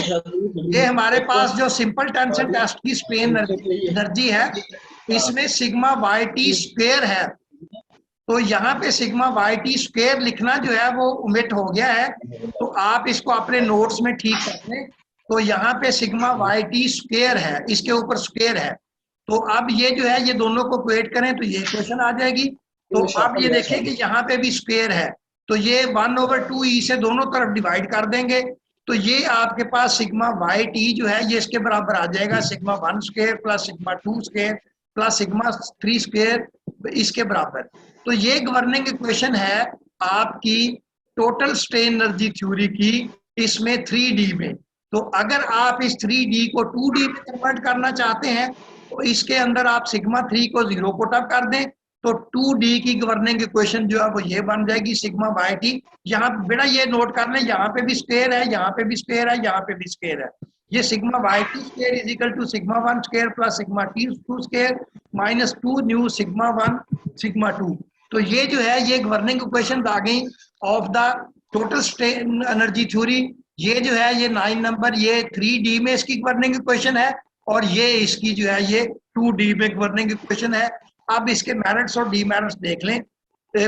ये हमारे पास जो सिंपल टेंशन टेस्ट की स्ट्रेन एनर्जी है इसमें सिग्मा वाई टी स्क्वायर है, तो यहाँ पे सिग्मा वाई टी स्क्वायर लिखना जो है वो ओमिट हो गया है, तो आप इसको अपने नोट्स में ठीक कर लें। तो यहाँ पे सिग्मा वाई टी स्क्वायर है, इसके ऊपर स्क्वायर है, तो अब ये जो है ये दोनों को क्वेट करें तो ये इक्वेशन आ जाएगी। तो अब ये देखें कि यहाँ पे भी स्क्वायर है, तो ये 1/2e से दोनों तरफ डिवाइड कर देंगे, तो ये आपके पास सिग्मा वाई टी जो है ये इसके बराबर आ जाएगा, sigma 1 square plus sigma 2 square plus sigma 3 square इसके बराबर। तो ये गवर्निंग इक्वेशन है आपकी टोटल स्ट्रेन एनर्जी थ्योरी की, इसमें 3D में। तो अगर आप इस 3D को 2D में कन्वर्ट करना चाहते हैं तो इसके अंदर आप सिग्मा 3 को 0 पुट अप कर दें, तो 2D की गवर्निंग इक्वेशन जो है वो ये बन जाएगी सिग्मा वाई टी। यहाँ बेटा ये नोट कर लें, यहाँ पे भी स्क्वायर है, यहाँ पे भी स्क्वायर है, यहाँ पे भी स्क्वायर है, ये sigma Y T square is equal to sigma 1 square plus sigma T 2 square minus 2 nu sigma 1 sigma 2। तो ये जो है ये गवर्निंग इक्वेशन आ गई of the total strain energy theory. ये जो है ये 9 नंबर ये 3D में इसकी गवर्निंग इक्वेशन है, और ये इसकी जो है ये 2D में गवर्निंग इक्वेशन है। अब इसके मेरिट्स और डीमेरिट्स देख लें।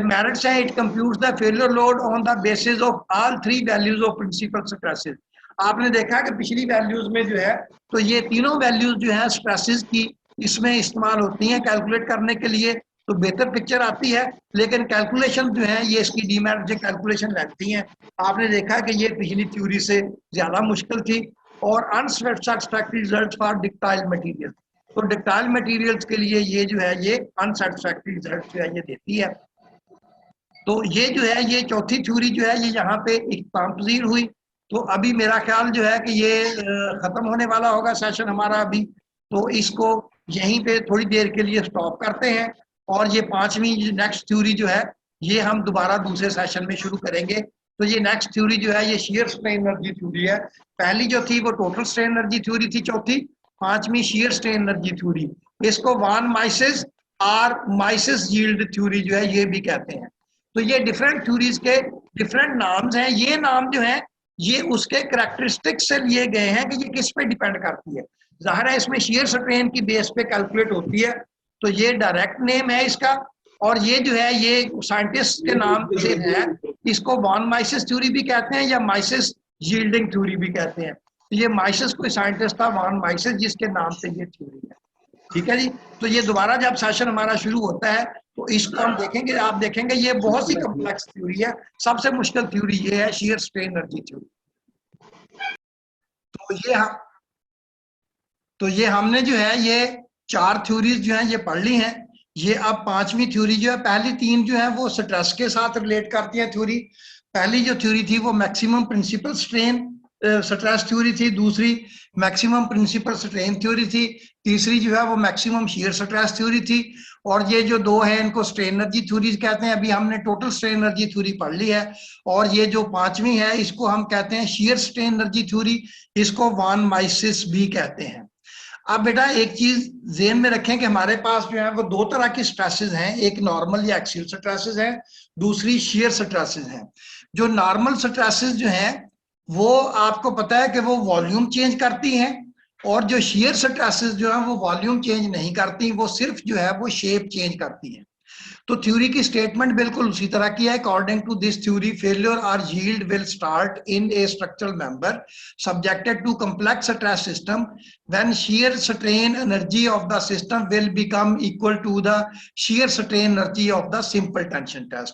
मेरिट्स है, it computes the failure load on the basis of all 3 values of principal stresses. आपने देखा कि पिछली वैल्यूज में जो है तो ये तीनों वैल्यूज जो है स्ट्रेसेस की इसमें इस्तेमाल होती हैं कैलकुलेट करने के लिए, तो बेहतर पिक्चर आती है। लेकिन कैलकुलेशन जो है ये इसकी डीमेरिट जो कैलकुलेशन रहती हैं, आपने देखा कि ये पिछली थ्योरी से ज्यादा मुश्किल थी। और unsatisfactory result for ductile material, तो डक्टाइल मटेरियल्स के लिए ये जो है ये अनसैटिस्फैक्टरी रिजल्ट जो है ये देती है। तो ये जो है ये चौथी थ्योरी जो है ये यहाँ पे इख्तिताम पज़ीर हुई। तो अभी मेरा ख्याल जो है कि ये खत्म होने वाला होगा सेशन हमारा अभी, तो इसको यहीं पे थोड़ी देर के लिए स्टॉप करते हैं, और ये 5वीं नेक्स्ट थ्योरी जो है ये हम दोबारा दूसरे सेशन में शुरू करेंगे। तो ये नेक्स्ट थ्योरी जो है ये शियर स्ट्रेन एनर्जी थ्योरी है। पहली जो थी वो टोटल स्ट्रेन एनर्जी थ्योरी थी चौथी, 5वीं शियर स्ट्रेन एनर्जी थ्योरी, इसको वॉन माइसेस और माइसेस यील्ड थ्योरी जो है ये भी कहते हैं। तो ये डिफरेंट थ्योरीज के डिफरेंट नाम्स हैं। ये नाम जो है ये उसके करैक्टरिस्टिक्स से लिए गए हैं कि ये किस पे डिपेंड करती है। जाहिर है इसमें शियर स्ट्रेन की बेस पे कैलकुलेट होती है, तो ये डायरेक्ट नेम है इसका। और ये जो है ये साइंटिस्ट के नाम से है, इसको वॉन माइसेस थ्योरी भी कहते हैं या माइसेस यील्डिंग थ्योरी भी कहते हैं। तो ये माइसेस कोई साइंटिस्ट था वॉन माइसेस जिसके नाम से ये थ्योरी है। ठीक है जी। तो ये दोबारा जब सेशन हमारा शुरू होता है तो इसको हम देखेंगे, आप देखेंगे ये बहुत सी कॉम्प्लेक्स थ्योरी है। सबसे मुश्किल थ्योरी ये है शियर स्ट्रेन एनर्जी थ्योरी। तो ये हमने जो है ये 4 थ्योरीज जो है ये पढ़ ली हैं। ये अब 5वीं थ्योरी जो है, पहली 3 जो है वो स्ट्रेस के साथ रिलेट करती है थ्योरी। पहली जो थ्योरी थी वो maximum principal strain stress theory थी, दूसरी मैक्सिमम प्रिंसिपल स्ट्रेन थ्योरी थी, तीसरी जो है वो मैक्सिमम शियर स्ट्रेस थ्योरी थी, और ये जो 2 है इनको स्ट्रेन एनर्जी थ्योरीज कहते हैं। अभी हमने टोटल स्ट्रेन एनर्जी थ्योरी पढ़ ली है। और ये जो 5वीं है इसको हम कहते हैं शियर स्ट्रेन एनर्जी थ्योरी, इसको वॉन माइसेस भी कहते हैं। अब बेटा एक चीज ज़हन में रखें कि हमारे पास जो है वो दो तरह की स्ट्रेसेस हैं, एक नॉर्मल या एक्सियल स्ट्रेसेस हैं, दूसरी शियर स्ट्रेसेस हैं। जो नॉर्मल स्ट्रेसेस जो हैं वो आपको पता है कि वो वॉल्यूम चेंज करती हैं, और जो शियर स्ट्रेसेस जो है वो वॉल्यूम चेंज नहीं करती, वो सिर्फ जो है वो शेप चेंज करती हैं। तो थ्योरी की स्टेटमेंट बिल्कुल उसी तरह की है। According to this theory, failure और yield will start in a structural member subjected to complex stress system when shear strain energy of the system will become equal to the shear strain energy of the simple tension test.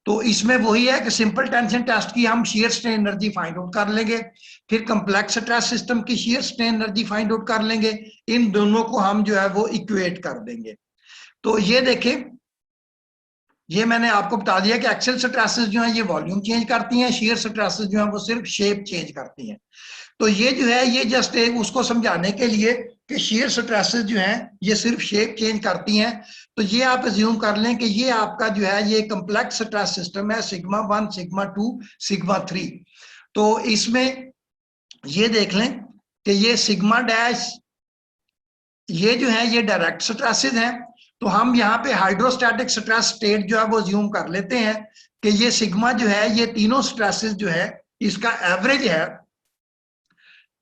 तो इसमें वही है कि सिंपल टेंशन टेस्ट की हम share strain energy find out कर लेंगे, फिर कम्प्लेक्स स्ट्रेस सिस्टम की share strain energy find out कर लेंगे, इन दोनों को हम जो है वो इक्वेट कर देंगे। तो ये देखें, ये मैंने आपको बता दिया कि एक्सियल स्ट्रेसेस जो है ये वॉल्यूम चेंज करती हैं, शियर स्ट्रेसेस जो है वो सिर्फ शेप चेंज करती हैं। तो ये जो है ये जस्ट एक उसको समझाने के लिए कि शियर स्ट्रेसेस जो हैं ये सिर्फ शेप चेंज करती हैं। तो ये आप अज्यूम कर लें कि ये आपका जो है ये कम्प्लेक्स स्ट्रेस सिस्टम है, सिग्मा 1 सिग्मा 2 सिग्मा 3। तो इसमें ये देख लें कि ये सिग्मा डैश ये जो है ये डायरेक्ट स्ट्रेसेस हैं। तो हम यहाँ पे हाइड्रोस्टैटिक स्ट्रेस स्टेट जो है वो ज्यूम कर लेते हैं कि ये सिग्मा जो है ये तीनों स्ट्रेसेस जो है इसका एवरेज है।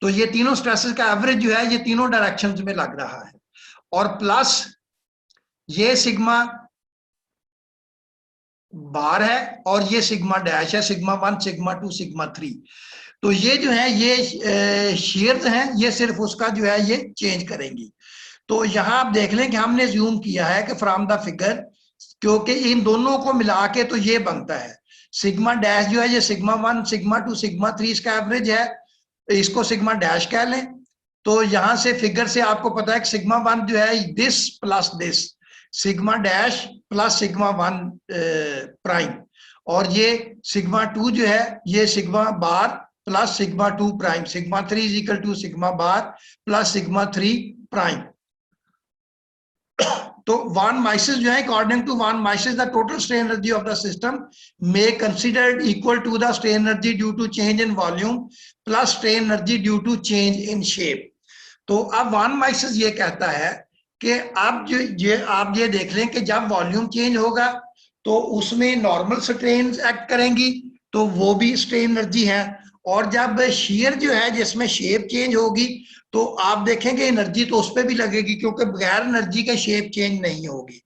तो ये तीनों स्ट्रेसेस का एवरेज जो है ये तीनों डायरेक्शंस में लग रहा है, और प्लस ये सिग्मा बार है और ये सिग्मा डैश है, सिग्मा 1 सिग्मा 2 सिग्मा 3। तो ये जो है ये शेयर्स हैं, ये सिर्फ उसका जो है ये चेंज करेंगी। तो यहाँ आप देख लें कि हमने ज्यूम किया है कि फ्रॉम द फिगर, क्योंकि इन दोनों को मिला के तो ये बनता है सिग्मा डैश जो है ये सिग्मा 1 सिग्मा 2 सिग्मा 3 इसका एवरेज है, इसको सिग्मा डैश कह लें। तो यहां से फिगर से आपको पता है कि सिग्मा 1 जो है this plus this, sigma dash plus sigma 1 prime, और ये सिग्मा 2 जो है ये sigma bar plus sigma 2 prime, sigma 3 is equal to sigma bar plus sigma 3 prime. तो वन माइसिस जो है according to von Mises the total strain energy of the system may considered equal to the strain energy due to change in volume plus strain energy due to change in shape. तो अब वन माइसिस ये कहता है कि अब जो ये आप ये देख लें कि जब वॉल्यूम चेंज होगा तो उसमें नॉर्मल स्ट्रेन एक्ट करेंगी, तो वो भी स्ट्रेन एनर्जी है, और जब शेयर जो है जिसमें शेप चेंज होगी तो आप देखेंगे एनर्जी तो उस पर भी लगेगी, क्योंकि बगैर एनर्जी के शेप चेंज नहीं होगी।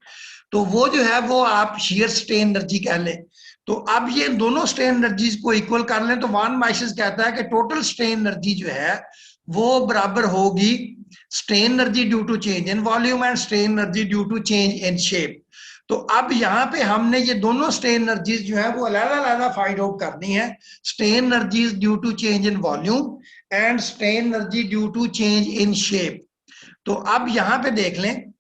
तो वो जो है वो आप शेयर स्ट्रेन एनर्जी कह लें। तो अब ये दोनों स्ट्रेन एनर्जीज को इक्वल कर लें तो वन माइसिस कहता है कि टोटल स्ट्रेन एनर्जी जो है वो बराबर होगी strain energy due to change in volume and strain energy due to change in shape. तो अब यहाँ पे हमने ये दोनों स्ट्रेन एनर्जीज जो है वो अलग-अलग फाइंड आउट करनी है, strain energies due to change in volume and strain energy due to change in shape. तो अब यहां पे देख लें,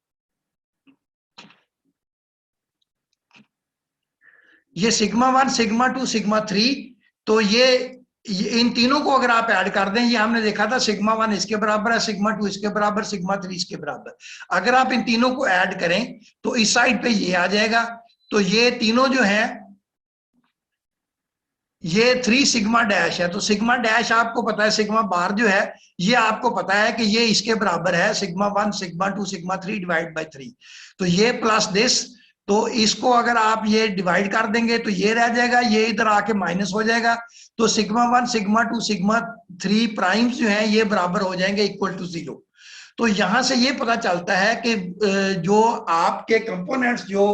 ये सिग्मा 1 सिग्मा 2 सिग्मा 3, तो ये इन तीनों को अगर आप ऐड कर दें, ये हमने देखा था सिग्मा 1 इसके बराबर है, सिग्मा 2 इसके बराबर, सिग्मा 3 इसके बराबर। अगर आप इन तीनों को ऐड करें तो इस साइड पे ये आ जाएगा। तो ये तीनों जो है ये 3 सिग्मा डैश है। तो सिग्मा डैश आपको पता है, सिग्मा बार जो है ये आपको पता है कि ये इसके बराबर है sigma 1 sigma 2 sigma 3 divide by 3। तो ये प्लस दिस, तो इसको अगर आप ये डिवाइड कर देंगे तो ये रह जाएगा, ये इधर आके माइनस हो जाएगा। तो सिग्मा 1 सिग्मा 2 सिग्मा 3 प्राइम्स जो है ये बराबर हो जाएंगे इक्वल टू 0। तो यहां से ये पता चलता है कि जो आपके कंपोनेंट्स जो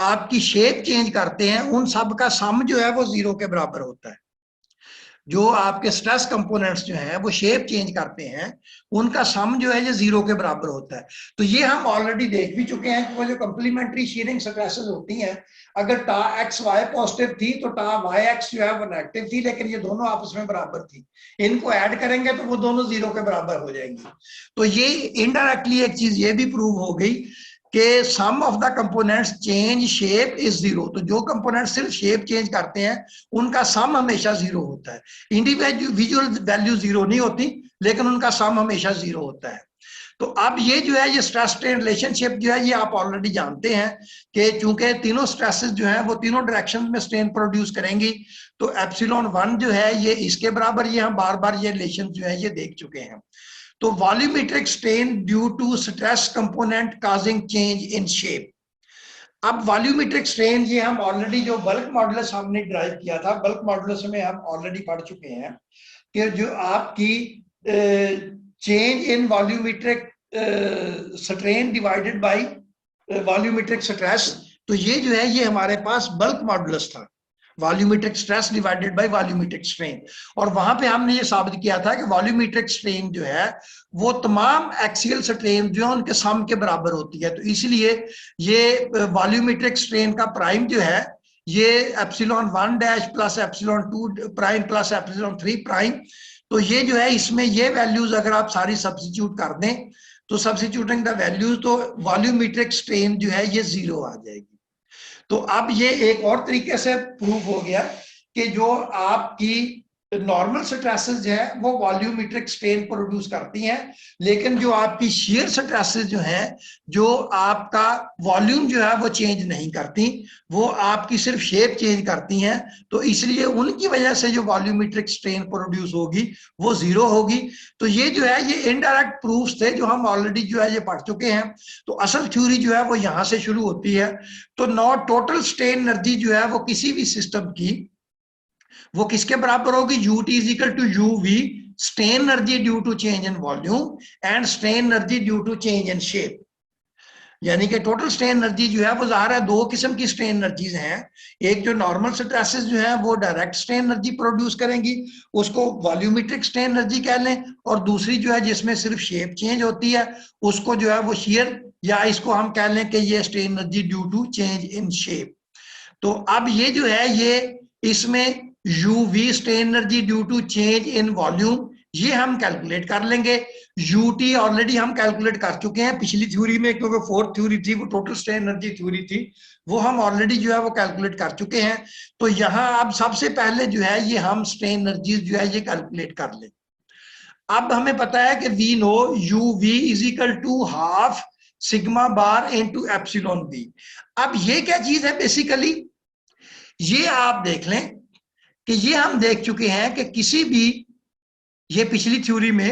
आपकी शेप चेंज करते हैं उन सब का सम जो है वो 0 के बराबर होता है। जो आपके स्ट्रेस कंपोनेंट्स जो हैं वो शेप चेंज करते हैं उनका सम जो है ये 0 के बराबर होता है। तो ये हम ऑलरेडी देख भी चुके हैं कि वो जो कंप्लीमेंट्री शीयरिंग स्ट्रेसेस होती हैं, अगर टा एक्स वाई पॉजिटिव थी तो टा वाई एक्स जो है वो नेगेटिव थी, लेकिन ये दोनों आपस में बराबर थी। इनको ऐड करेंगे तो वो दोनों 0 के बराबर हो जाएंगी। तो ये इनडायरेक्टली एक चीज ये भी प्रूव हो गई कि sum of the components change shape is 0। तो जो कंपोनेंट सिर्फ शेप चेंज करते हैं उनका सम हमेशा 0 होता है। इंडिविजुअल वैल्यू 0 नहीं होती, लेकिन उनका सम हमेशा 0 होता है। तो अब ये जो है ये स्ट्रेस स्ट्रेन रिलेशनशिप जो है ये आप ऑलरेडी जानते हैं कि चूंकि तीनों स्ट्रेसेस जो हैं वो तीनों डायरेक्शन में स्ट्रेन प्रोड्यूस करेंगी, तो एप्सिलॉन 1 जो है ये इसके बराबर, ये हम बार बार ये रिलेशन जो है ये देख चुके हैं। तो volumetric strain due to stress component causing change in shape. अब वॉल्यूमेट्रिक स्ट्रेन ये हम ऑलरेडी जो बल्क मॉडुलस हमने ड्राइव किया था, बल्क मॉडुलस में हम ऑलरेडी पढ़ चुके हैं कि जो आपकी change in volumetric strain divided by volumetric stress, तो ये जो है ये हमारे पास बल्क मॉडुलस था, volumetric stress divided by volumetric strain. और वहां पे हमने ये साबित किया था कि वॉल्यूमेट्रिक स्ट्रेन जो है वो तमाम एक्सियल स्ट्रेन जो है उनके सम के बराबर होती है। तो इसलिए ये वॉल्यूमेट्रिक स्ट्रेन का प्राइम जो है ये epsilon 1 dash plus epsilon 2 prime plus epsilon 3 prime, तो ये जो है इसमें ये वैल्यूज अगर आप सारी सब्स्टिट्यूट कर दें तो सब्स्टिट्यूटिंग द वैल्यूज तो वॉल्यूमेट्रिक स्ट्रेन जो है ये 0 आ जाएगी। तो अब ये एक और तरीके से प्रूफ हो गया कि जो आपकी नॉर्मल स्ट्रेसेस है वो वॉल्यूमेट्रिक स्ट्रेन प्रोड्यूस करती हैं, लेकिन जो आपकी शियर स्ट्रेसेस जो हैं, जो आपका वॉल्यूम जो है वो चेंज नहीं करती, वो आपकी सिर्फ शेप चेंज करती हैं। तो इसलिए उनकी वजह से जो वॉल्यूमेट्रिक स्ट्रेन प्रोड्यूस होगी वो 0 होगी। तो ये जो है ये इनडायरेक्ट प्रूफ्स थे जो हम ऑलरेडी जो है ये पढ़ चुके हैं। तो असल थ्योरी जो है वो यहां से शुरू होती है। तो नॉ टोटल स्ट्रेन एनर्जी जो है वो किसी भी सिस्टम की वो किसके बराबर होगी, ut is equal to uv strain energy due to change in volume and strain energy due to change in shape. यानी कि टोटल स्ट्रेन एनर्जी जो है वो ज़ाहिर है दो किस्म की स्ट्रेन एनर्जीज हैं। एक जो नॉर्मल स्ट्रेसेस जो है वो डायरेक्ट स्ट्रेन एनर्जी प्रोड्यूस करेंगी, उसको वॉल्यूमेट्रिक स्ट्रेन एनर्जी कह लें, और दूसरी जो है जिसमें सिर्फ शेप चेंज होती है उसको जो है वो शियर, या इसको हम कह लें कि ये strain energy due to change in shape. तो अब ये जो है ये इसमें uv strain energy due to change in volume ये हम कैलकुलेट कर लेंगे। ut ऑलरेडी हम कैलकुलेट कर चुके हैं पिछली थ्योरी में, क्योंकि फोर्थ थ्योरी थी वो टोटल स्ट्रेन एनर्जी थ्योरी थी, वो हम ऑलरेडी जो है वो कैलकुलेट कर चुके हैं। तो यहाँ अब सबसे पहले जो है ये हम स्ट्रेन एनर्जी जो है ये कैलकुलेट कर लें। अब हमें पता है कि we know uv is equal to half sigma bar into epsilon B. अब ये क्या चीज है बेसिकली, ये आप देख लें कि ये हम देख चुके हैं कि किसी भी ये पिछली थ्योरी में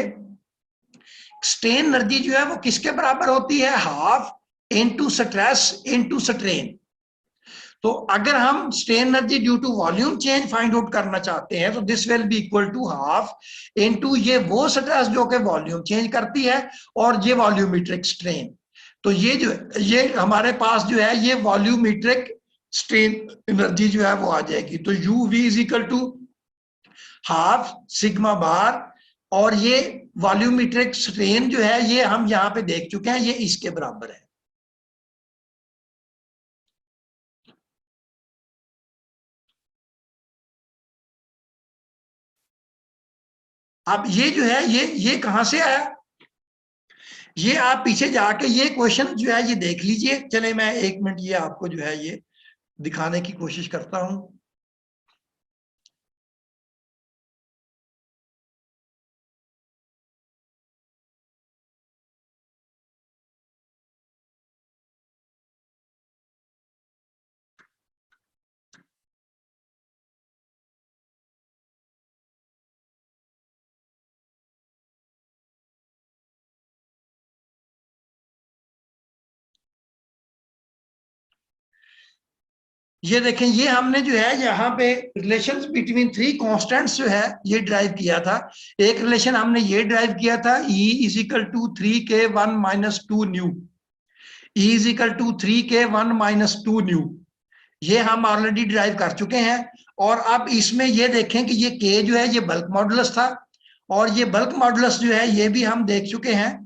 स्ट्रेन एनर्जी जो है वो किसके बराबर होती है, half into stress into strain. तो अगर हम strain energy due to volume change find out करना चाहते हैं तो this will be equal to half into ये वो स्ट्रेस जो कि वॉल्यूम चेंज करती है और ये वॉल्यूमेट्रिक स्ट्रेन। तो ये जो ये हमारे पास जो है ये वॉल्यूमेट्रिक स्ट्रेन एनर्जी जो है वो आ जाएगी। तो u v is equal to half sigma bar, और ये वॉल्यूमेट्रिक स्ट्रेन जो है ये हम यहां पे देख चुके हैं ये इसके बराबर है। अब ये जो है ये कहां से आया, ये आप पीछे जाके ये क्वेश्चन जो है ये देख लीजिए। चले मैं 1 मिनट ये आपको जो है ये दिखाने की कोशिश करता हूं। ये देखें, ये हमने जो है यहाँ पे रिलेशन बिटवीन 3 कांस्टेंट्स जो है ये ड्राइव किया था। एक रिलेशन हमने ये ड्राइव किया था E is equal to 3k1 minus 2 nu, E is equal to 3k1 minus 2 nu, ये हम ऑलरेडी ड्राइव कर चुके हैं। और अब इसमें ये देखें कि ये k जो है ये बल्क मॉडुलस था, और ये बल्क मॉडुलस जो है ये भी हम देख चुके हैं।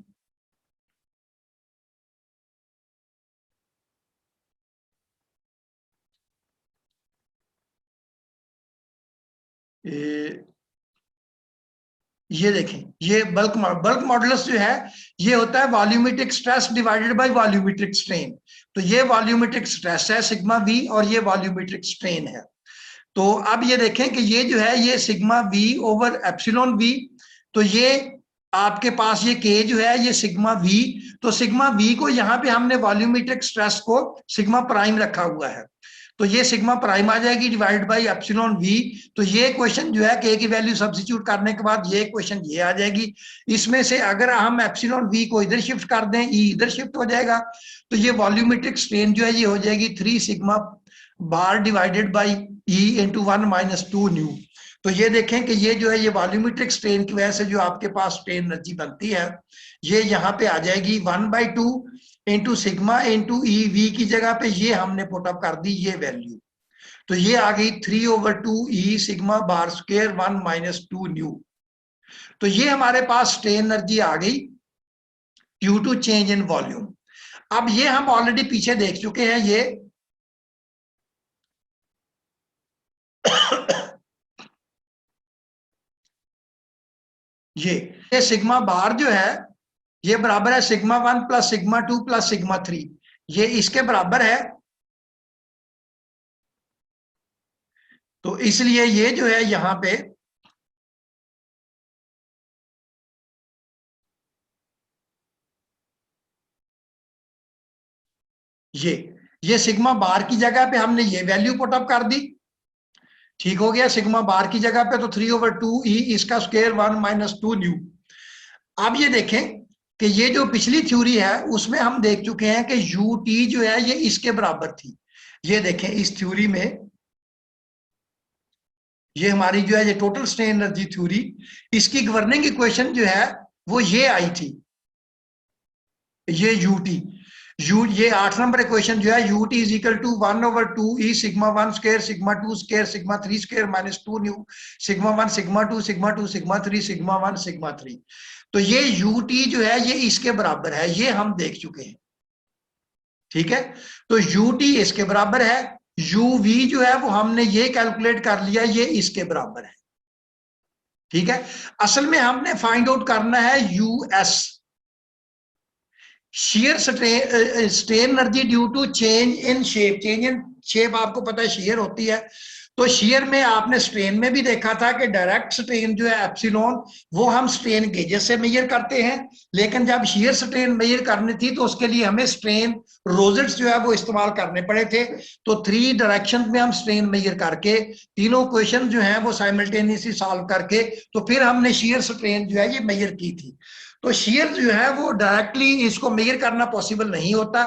ये देखें, ये बल्क मॉडुलस जो है ये होता है volumetric stress divided by volumetric strain. तो ये वॉल्यूमेट्रिक स्ट्रेस है सिग्मा वी और ये वॉल्यूमेट्रिक स्ट्रेन है। तो अब ये देखें कि ये जो है ये sigma V over epsilon V, तो ये आपके पास ये के जो है ये सिग्मा वी, तो सिग्मा वी को यहाँ पे हमने वॉल्यूमेट्रिक स्ट्रेस को सिग्मा प्राइम रखा हुआ है। तो ये सिग्मा प्राइम आ जाएगी डिवाइड बाई एप्सिलॉन वी। तो ये क्वेश्चन जो है के की वैल्यू सब्स्टिट्यूट करने के बाद ये क्वेश्चन ये आ जाएगी। इसमें से अगर हम एप्सिलॉन वी को इधर शिफ्ट कर दें, ई इधर शिफ्ट हो जाएगा, तो ये वॉल्यूमेट्रिक स्ट्रेन जो है ये हो जाएगी 3 sigma bar divided by E into 1 - 2 nu. तो ये देखें कि ये जो है ये वॉल्यूमेट्रिक स्ट्रेन की वजह से जो आपके पास स्ट्रेन एनर्जी बनती है ये यहाँ पे आ जाएगी 1/2 into sigma into E V की जगह पे ये हमने पुटअप कर दी ये वैल्यू। तो ये आ गई 3/2 E sigma bar square 1 - 2 nu. तो ये हमारे पास स्ट्रेन एनर्जी आ गई due to change in volume. अब ये हम ऑलरेडी पीछे देख चुके हैं ये सिग्मा बार जो है ये बराबर है sigma 1 plus sigma 2 plus sigma 3, ये इसके बराबर है। तो इसलिए ये जो है यहां पे ये सिग्मा बार की जगह पे हमने ये वैल्यू पुटअप कर दी, ठीक हो गया। सिग्मा बार की जगह पे तो 3/2 ई इसका स्क्वायर 1 - 2 न्यू। अब ये देखें कि ये जो पिछली थ्योरी है उसमें हम देख चुके हैं कि यू टी जो है ये इसके बराबर थी। ये देखें इस थ्योरी में ये हमारी जो है ये टोटल स्ट्रेन एनर्जी थ्योरी, इसकी गवर्निंग इक्वेशन जो है वो ये आई थी, ये यूटी ये 8 नंबर इक्वेशन जो है UT is equal to 1/2 E sigma 1 square sigma 2 square sigma 3 square -2 nu sigma 1 sigma 2 sigma 2 sigma 3 sigma 1 sigma 3। तो ये यूटी जो है ये इसके बराबर है, ये हम देख चुके हैं, ठीक है। तो यूटी इसके बराबर है, यूवी जो है वो हमने ये कैलकुलेट कर लिया, ये इसके बराबर है, ठीक है। असल में हमने फाइंड आउट करना है US, shear strain energy due to change in shape. Change in shape आपको पता है शेयर होती है, तो शेयर में आपने स्ट्रेन में भी देखा था कि डायरेक्ट स्ट्रेन जो है एप्सिलॉन वो हम स्ट्रेन गेजेस से मेजर करते हैं, लेकिन जब शेयर स्ट्रेन मेजर करनी थी तो उसके लिए हमें स्ट्रेन रोजेट्स जो है वो इस्तेमाल करने पड़े थे। तो 3 डायरेक्शन में हम स्ट्रेन मेजर करके तीनों क्वेश्चन जो है वो साइमल्टेनियसली सॉल्व करके तो फिर हमने शेयर स्ट्रेन जो है ये मेजर की थी। तो शेयर जो है वो डायरेक्टली इसको मेजर करना पॉसिबल नहीं होता,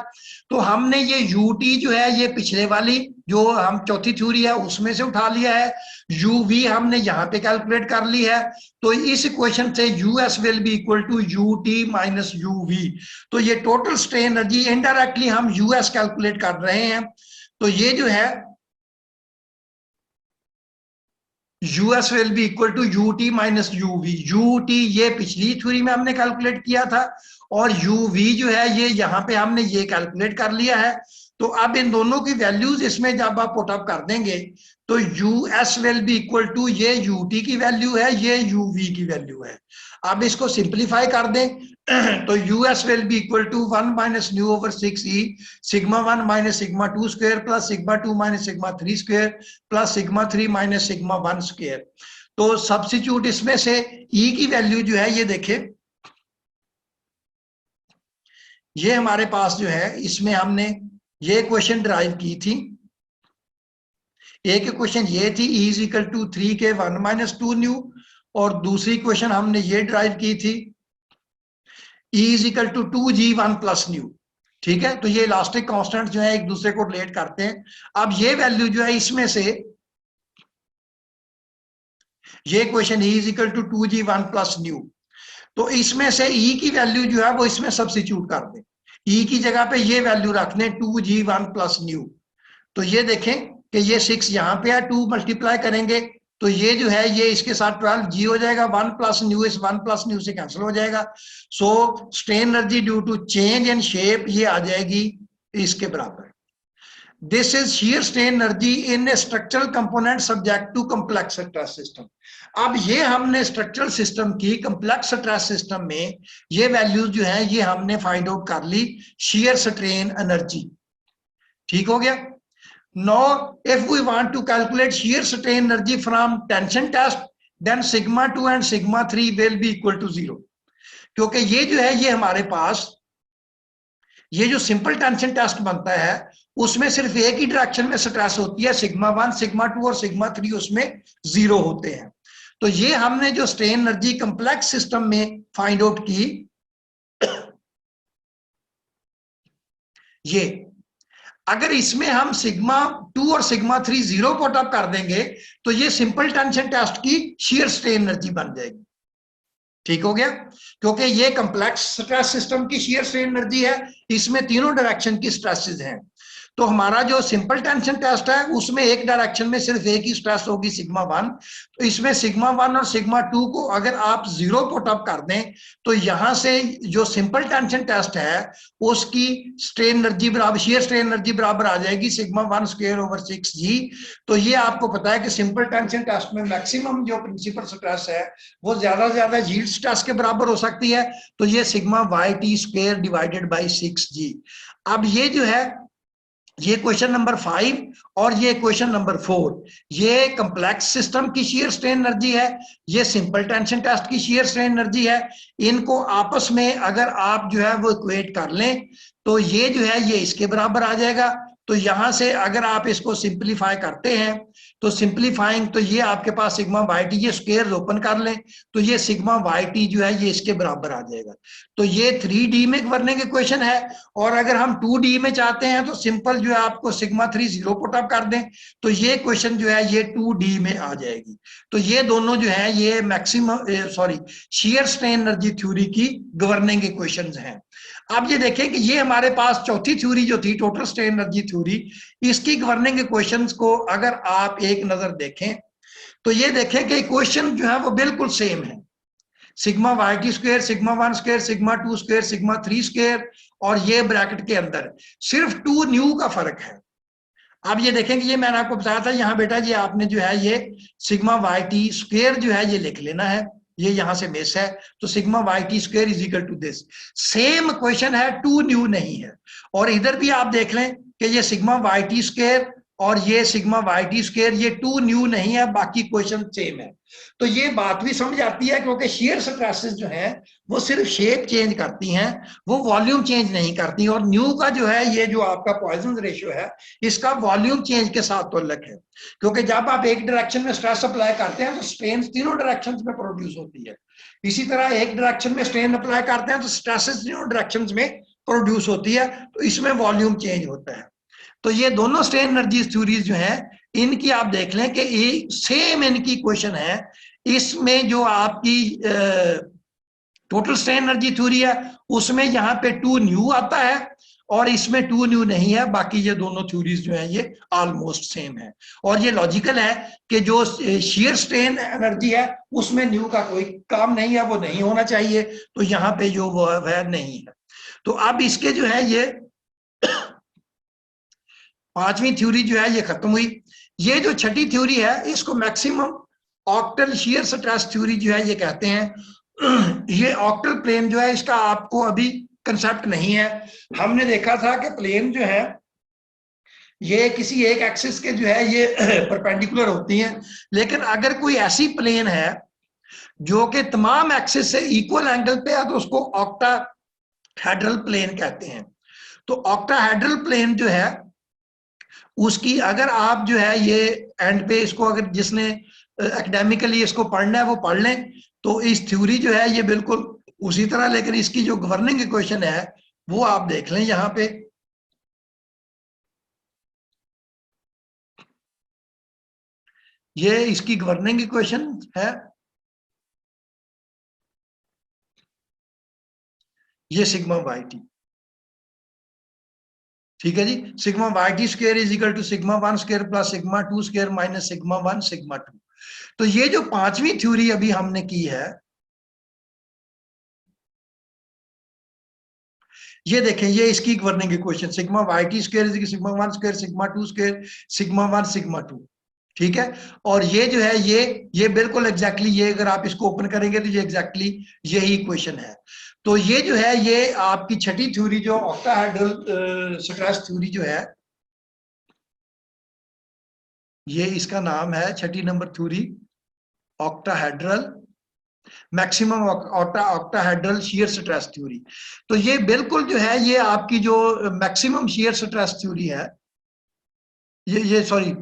तो हमने ये यूटी जो है ये पिछले वाली जो हम चौथी थ्योरी है उसमें से उठा लिया है, यूवी हमने यहाँ पे कैलकुलेट कर ली है। तो इस इक्वेशन से US will be equal to UT minus UV. तो ये टोटल स्ट्रेन एनर्जी इनडायरेक्टली हम यूएस कैलकुलेट कर रहे हैं। तो ये जो है US will be equal to UT minus UV. UT ये पिछली थ्योरी में हमने कैलकुलेट किया था और यूवी जो है ये यहाँ पे हमने ये कैलकुलेट कर लिया है। तो अब इन दोनों की वैल्यूज इसमें जब आप पुटअप कर देंगे तो US will be equal to ये यूटी की वैल्यू है, ये यूवी की वैल्यू है। अब इसको सिंप्लीफाई कर दें तो US will be equal to 1 - न्यू/6 E sigma 1 - sigma 2 square plus sigma 2 - sigma 3 square plus sigma 3 - sigma 1 square. तो सब्स्टिट्यूट इसमें से ई की वैल्यू जो है ये देखें, ये हमारे पास जो है इसमें हमने ये क्वेश्चन ड्राइव की थी। एक क्वेश्चन ये थी E is equal to 3K 1 - 2 nu, और दूसरी क्वेश्चन हमने ये ड्राइव की थी E is equal to 2G 1 + nu, ठीक है। तो ये इलास्टिक कांस्टेंट जो है एक दूसरे को रिलेट करते हैं। अब ये वैल्यू जो है इसमें से ये question E is equal to 2G 1 + nu, तो इसमें से E की वैल्यू जो है वो इसमें सब्स्टिट्यूट कर दें, E की जगह पे ये वैल्यू रख दें 2G 1 + न्यू। तो ये देखें कि ये 6 यहाँ पे है, 2 मल्टीप्लाई करेंगे तो ये जो है ये इसके साथ 12G हो जाएगा, 1 + न्यू इस 1 + न्यू से कैंसिल हो जाएगा। So strain energy due to change in shape ये आ जाएगी इसके बराबर। This is shear strain energy in a structural component subject to complex stress system। अब ये हमने स्ट्रक्चरल सिस्टम की कम्प्लेक्स स्ट्रेस सिस्टम में ये वैल्यूज जो है ये हमने फाइंड आउट कर ली shear strain energy, ठीक हो गया। Now if we want to calculate shear strain energy from tension test then sigma 2 and sigma 3 will be equal to 0, क्योंकि ये जो है ये हमारे पास ये जो सिंपल टेंशन टेस्ट बनता है उसमें सिर्फ एक ही डायरेक्शन में स्ट्रेस होती है, सिग्मा 1, सिग्मा 2 और सिग्मा 3 उसमें 0 होते हैं। तो ये हमने जो स्ट्रेन एनर्जी कॉम्प्लेक्स सिस्टम में फाइंड आउट की, ये अगर इसमें हम सिग्मा 2 और सिग्मा 3 0 पुट अप कर देंगे तो ये सिंपल टेंशन टेस्ट की शेयर स्ट्रेन एनर्जी बन जाएगी। ठीक हो गया, क्योंकि ये कॉम्प्लेक्स स्ट्रेस सिस्टम की शेयर स्ट्रेन एनर्जी है, इसमें तीनों डायरेक्शन की स्ट्रेसेस हैं। तो हमारा जो सिंपल टेंशन टेस्ट है उसमें एक डायरेक्शन में सिर्फ एक ही स्ट्रेस होगी सिग्मा 1, तो इसमें सिग्मा 1 और सिग्मा 2 को अगर आप 0 पुट अप कर दें तो यहां से जो सिंपल टेंशन टेस्ट है उसकी स्ट्रेन एनर्जी बराबर, शेयर स्ट्रेन एनर्जी बराबर आ जाएगी सिग्मा 1 स्क्वायर ओवर 6g। तो ये आपको पता है कि सिंपल टेंशन टेस्ट में मैक्सिमम जो प्रिंसिपल स्ट्रेस है वो ज्यादा से ज्यादा यील्ड स्ट्रेस के बराबर हो सकती है, तो ये sigma YT square divided by 6g। अब ये जो है ये क्वेश्चन नंबर 5 और ये क्वेश्चन नंबर 4, ये कॉम्प्लेक्स सिस्टम की शेयर स्ट्रेन एनर्जी है, ये सिंपल टेंशन टेस्ट की शेयर स्ट्रेन एनर्जी है। इनको आपस में अगर आप जो है वो इक्वेट कर लें तो ये जो है ये इसके बराबर आ जाएगा। तो यहां से अगर आप इसको सिंप्लीफाई करते हैं तो सिंप्लीफाइंग तो ये आपके पास सिग्मा YT, ये स्क्वायर ओपन कर लें तो ये सिग्मा YT जो है ये इसके बराबर आ जाएगा। तो ये 3D में करने के क्वेश्चन है, और अगर हम 2D में चाहते हैं तो सिंपल जो है आपको सिग्मा 3 0 पुट अप कर दें तो ये क्वेश्चन जो है ये 2D में आ जाएगी। तो ये दोनों जो है ये maximum share strain energy theory की गवर्निंग इक्वेशंस हैं। अब ये देखें कि ये हमारे पास चौथी थ्योरी जो थी टोटल स्ट्रेन एनर्जी थ्योरी, इसकी गवर्निंग इक्वेशंस को अगर आप एक नजर देखें तो ये देखें कि इक्वेशन जो है वो बिल्कुल सेम है, sigma YT square, sigma 1 square, sigma 2 square, sigma 3 square, और ये ब्रैकेट के अंदर सिर्फ 2 न्यू का फर्क है। अब ये देखें कि ये मैंने आपको बताया था, यहाँ बेटा ये आपने जो है ये सिग्मा YT स्क्वायर जो है ये लिख लेना है, ये यहां से मिस है, तो sigma YT square is equal to this. Same question है, 2 न्यू नहीं है। और इधर भी आप देख लें कि ये सिग्मा YT स्क्वायर और ये सिग्मा YT स्क्वायर, ये 2 न्यू नहीं है, बाकी क्वेश्चन सेम है। तो ये बात भी समझ आती है क्योंकि शेयर स्ट्रेसेस जो हैं वो सिर्फ शेप चेंज करती हैं, वो वॉल्यूम चेंज नहीं करती। और न्यू का जो है ये जो आपका पॉइजन रेशियो है इसका वॉल्यूम चेंज के साथ ताल्लुक है, क्योंकि जब आप एक डायरेक्शन में स्ट्रेस अप्लाई करते हैं तो स्ट्रेन तीनों डायरेक्शन में प्रोड्यूस होती है। इसी तरह एक डायरेक्शन में स्ट्रेन अप्लाई करते हैं तो स्ट्रेसेस तीनों डायरेक्शन में प्रोड्यूस होती है, तो इसमें वॉल्यूम चेंज होता है। तो ये दोनों स्ट्रेन एनर्जी थ्योरीज जो है इनकी आप देख लें कि सेम इनकी क्वेश्चन है। इसमें जो आपकी टोटल स्ट्रेन एनर्जी थ्योरी है उसमें यहाँ पे 2 न्यू आता है और इसमें 2 न्यू नहीं है, बाकी ये दोनों थ्योरीज जो है ये ऑलमोस्ट सेम है। और ये लॉजिकल है कि जो शेयर स्ट्रेन एनर्जी है उसमें न्यू का कोई काम नहीं है, वो नहीं होना चाहिए, तो यहाँ पे जो वो है नहीं है। तो अब इसके जो है ये 5वीं थ्योरी जो है ये खत्म हुई। ये जो छठी थ्योरी है इसको maximum octal shear stress theory जो है ये कहते हैं। ये ऑक्टल प्लेन जो है इसका आपको अभी कंसेप्ट नहीं है। हमने देखा था कि प्लेन जो है ये किसी एक एक्सिस के जो है ये परपेंडिकुलर होती हैं, लेकिन अगर कोई ऐसी प्लेन है जो कि तमाम एक्सिस से इक्वल एंगल पे है तो उसको ऑक्टाहेड्रल प्लेन कहते हैं। तो ऑक्टाहेड्रल प्लेन जो है उसकी अगर आप जो है ये एंड पे इसको अगर जिसने एकेडमिकली इसको पढ़ना है वो पढ़ लें तो इस थ्योरी जो है ये बिल्कुल उसी तरह, लेकिन इसकी जो गवर्निंग इक्वेशन है वो आप देख लें यहां पे। ये इसकी गवर्निंग इक्वेशन है, ये सिग्मा YT, ठीक है जी। Sigma YT square is equal to sigma 1 square plus sigma 2 square minus sigma 1 sigma 2। तो ये जो 5वीं थ्योरी अभी हमने की है ये देखें, ये इसकी governing equation sigma YT square is sigma 1 square sigma 2 square sigma 1 sigma 2, ठीक है। और ये जो है ये बिल्कुल एग्जैक्टली ये अगर आप इसको ओपन करेंगे तो ये एग्जैक्टली यही इक्वेशन है। तो ये जो है ये आपकी छठी थ्योरी जो ऑक्टाहेड्रल स्ट्रेस थ्योरी जो है ये इसका नाम है छठी number theory octahedral maximum octahedral shear stress theory. तो ये बिल्कुल जो है ये आपकी जो मैक्सिमम शियर स्ट्रेस थ्योरी है, ये सॉरी,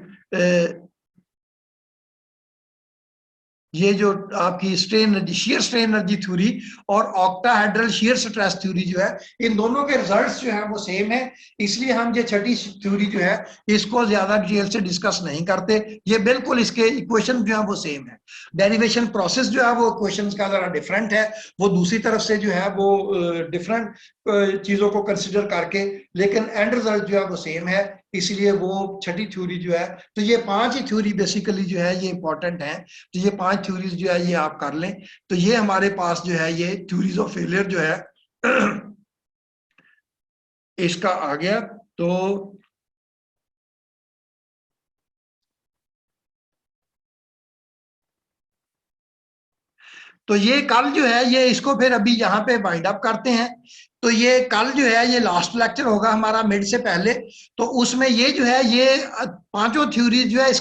ये जो आपकी strain energy, shear strain energy theory और ऑक्टाहेड्रल शियर स्ट्रेस थ्योरी जो है, इन दोनों के रिजल्ट्स जो है वो सेम है। इसलिए हम ये छठी थ्योरी जो है इसको ज्यादा डिटेल से डिस्कस नहीं करते। ये बिल्कुल इसके इक्वेशन जो है वो सेम है। डेरिवेशन प्रोसेस जो है वो इक्वेशंस का जरा डिफरेंट है, वो दूसरी तरफ से जो है वो डिफरेंट चीजों को कंसिडर करके, लेकिन एंड रिजल्ट जो है वो सेम है। इसलिए वो छठी थ्योरी जो है, तो ये पांच ही थ्योरी बेसिकली जो है ये इंपॉर्टेंट है। तो ये पांच थ्योरीज जो है ये आप कर लें, तो ये हमारे पास जो है ये थ्योरीज ऑफ फेलियर जो है इसका आ गया। तो ये कल जो है ये इसको फिर अभी यहाँ पे वाइंड अप करते हैं। तो ये कल जो है ये लास्ट लेक्चर होगा हमारा मिड से पहले। तो उसमें ये जो है ये पांचों थ्योरीज जो है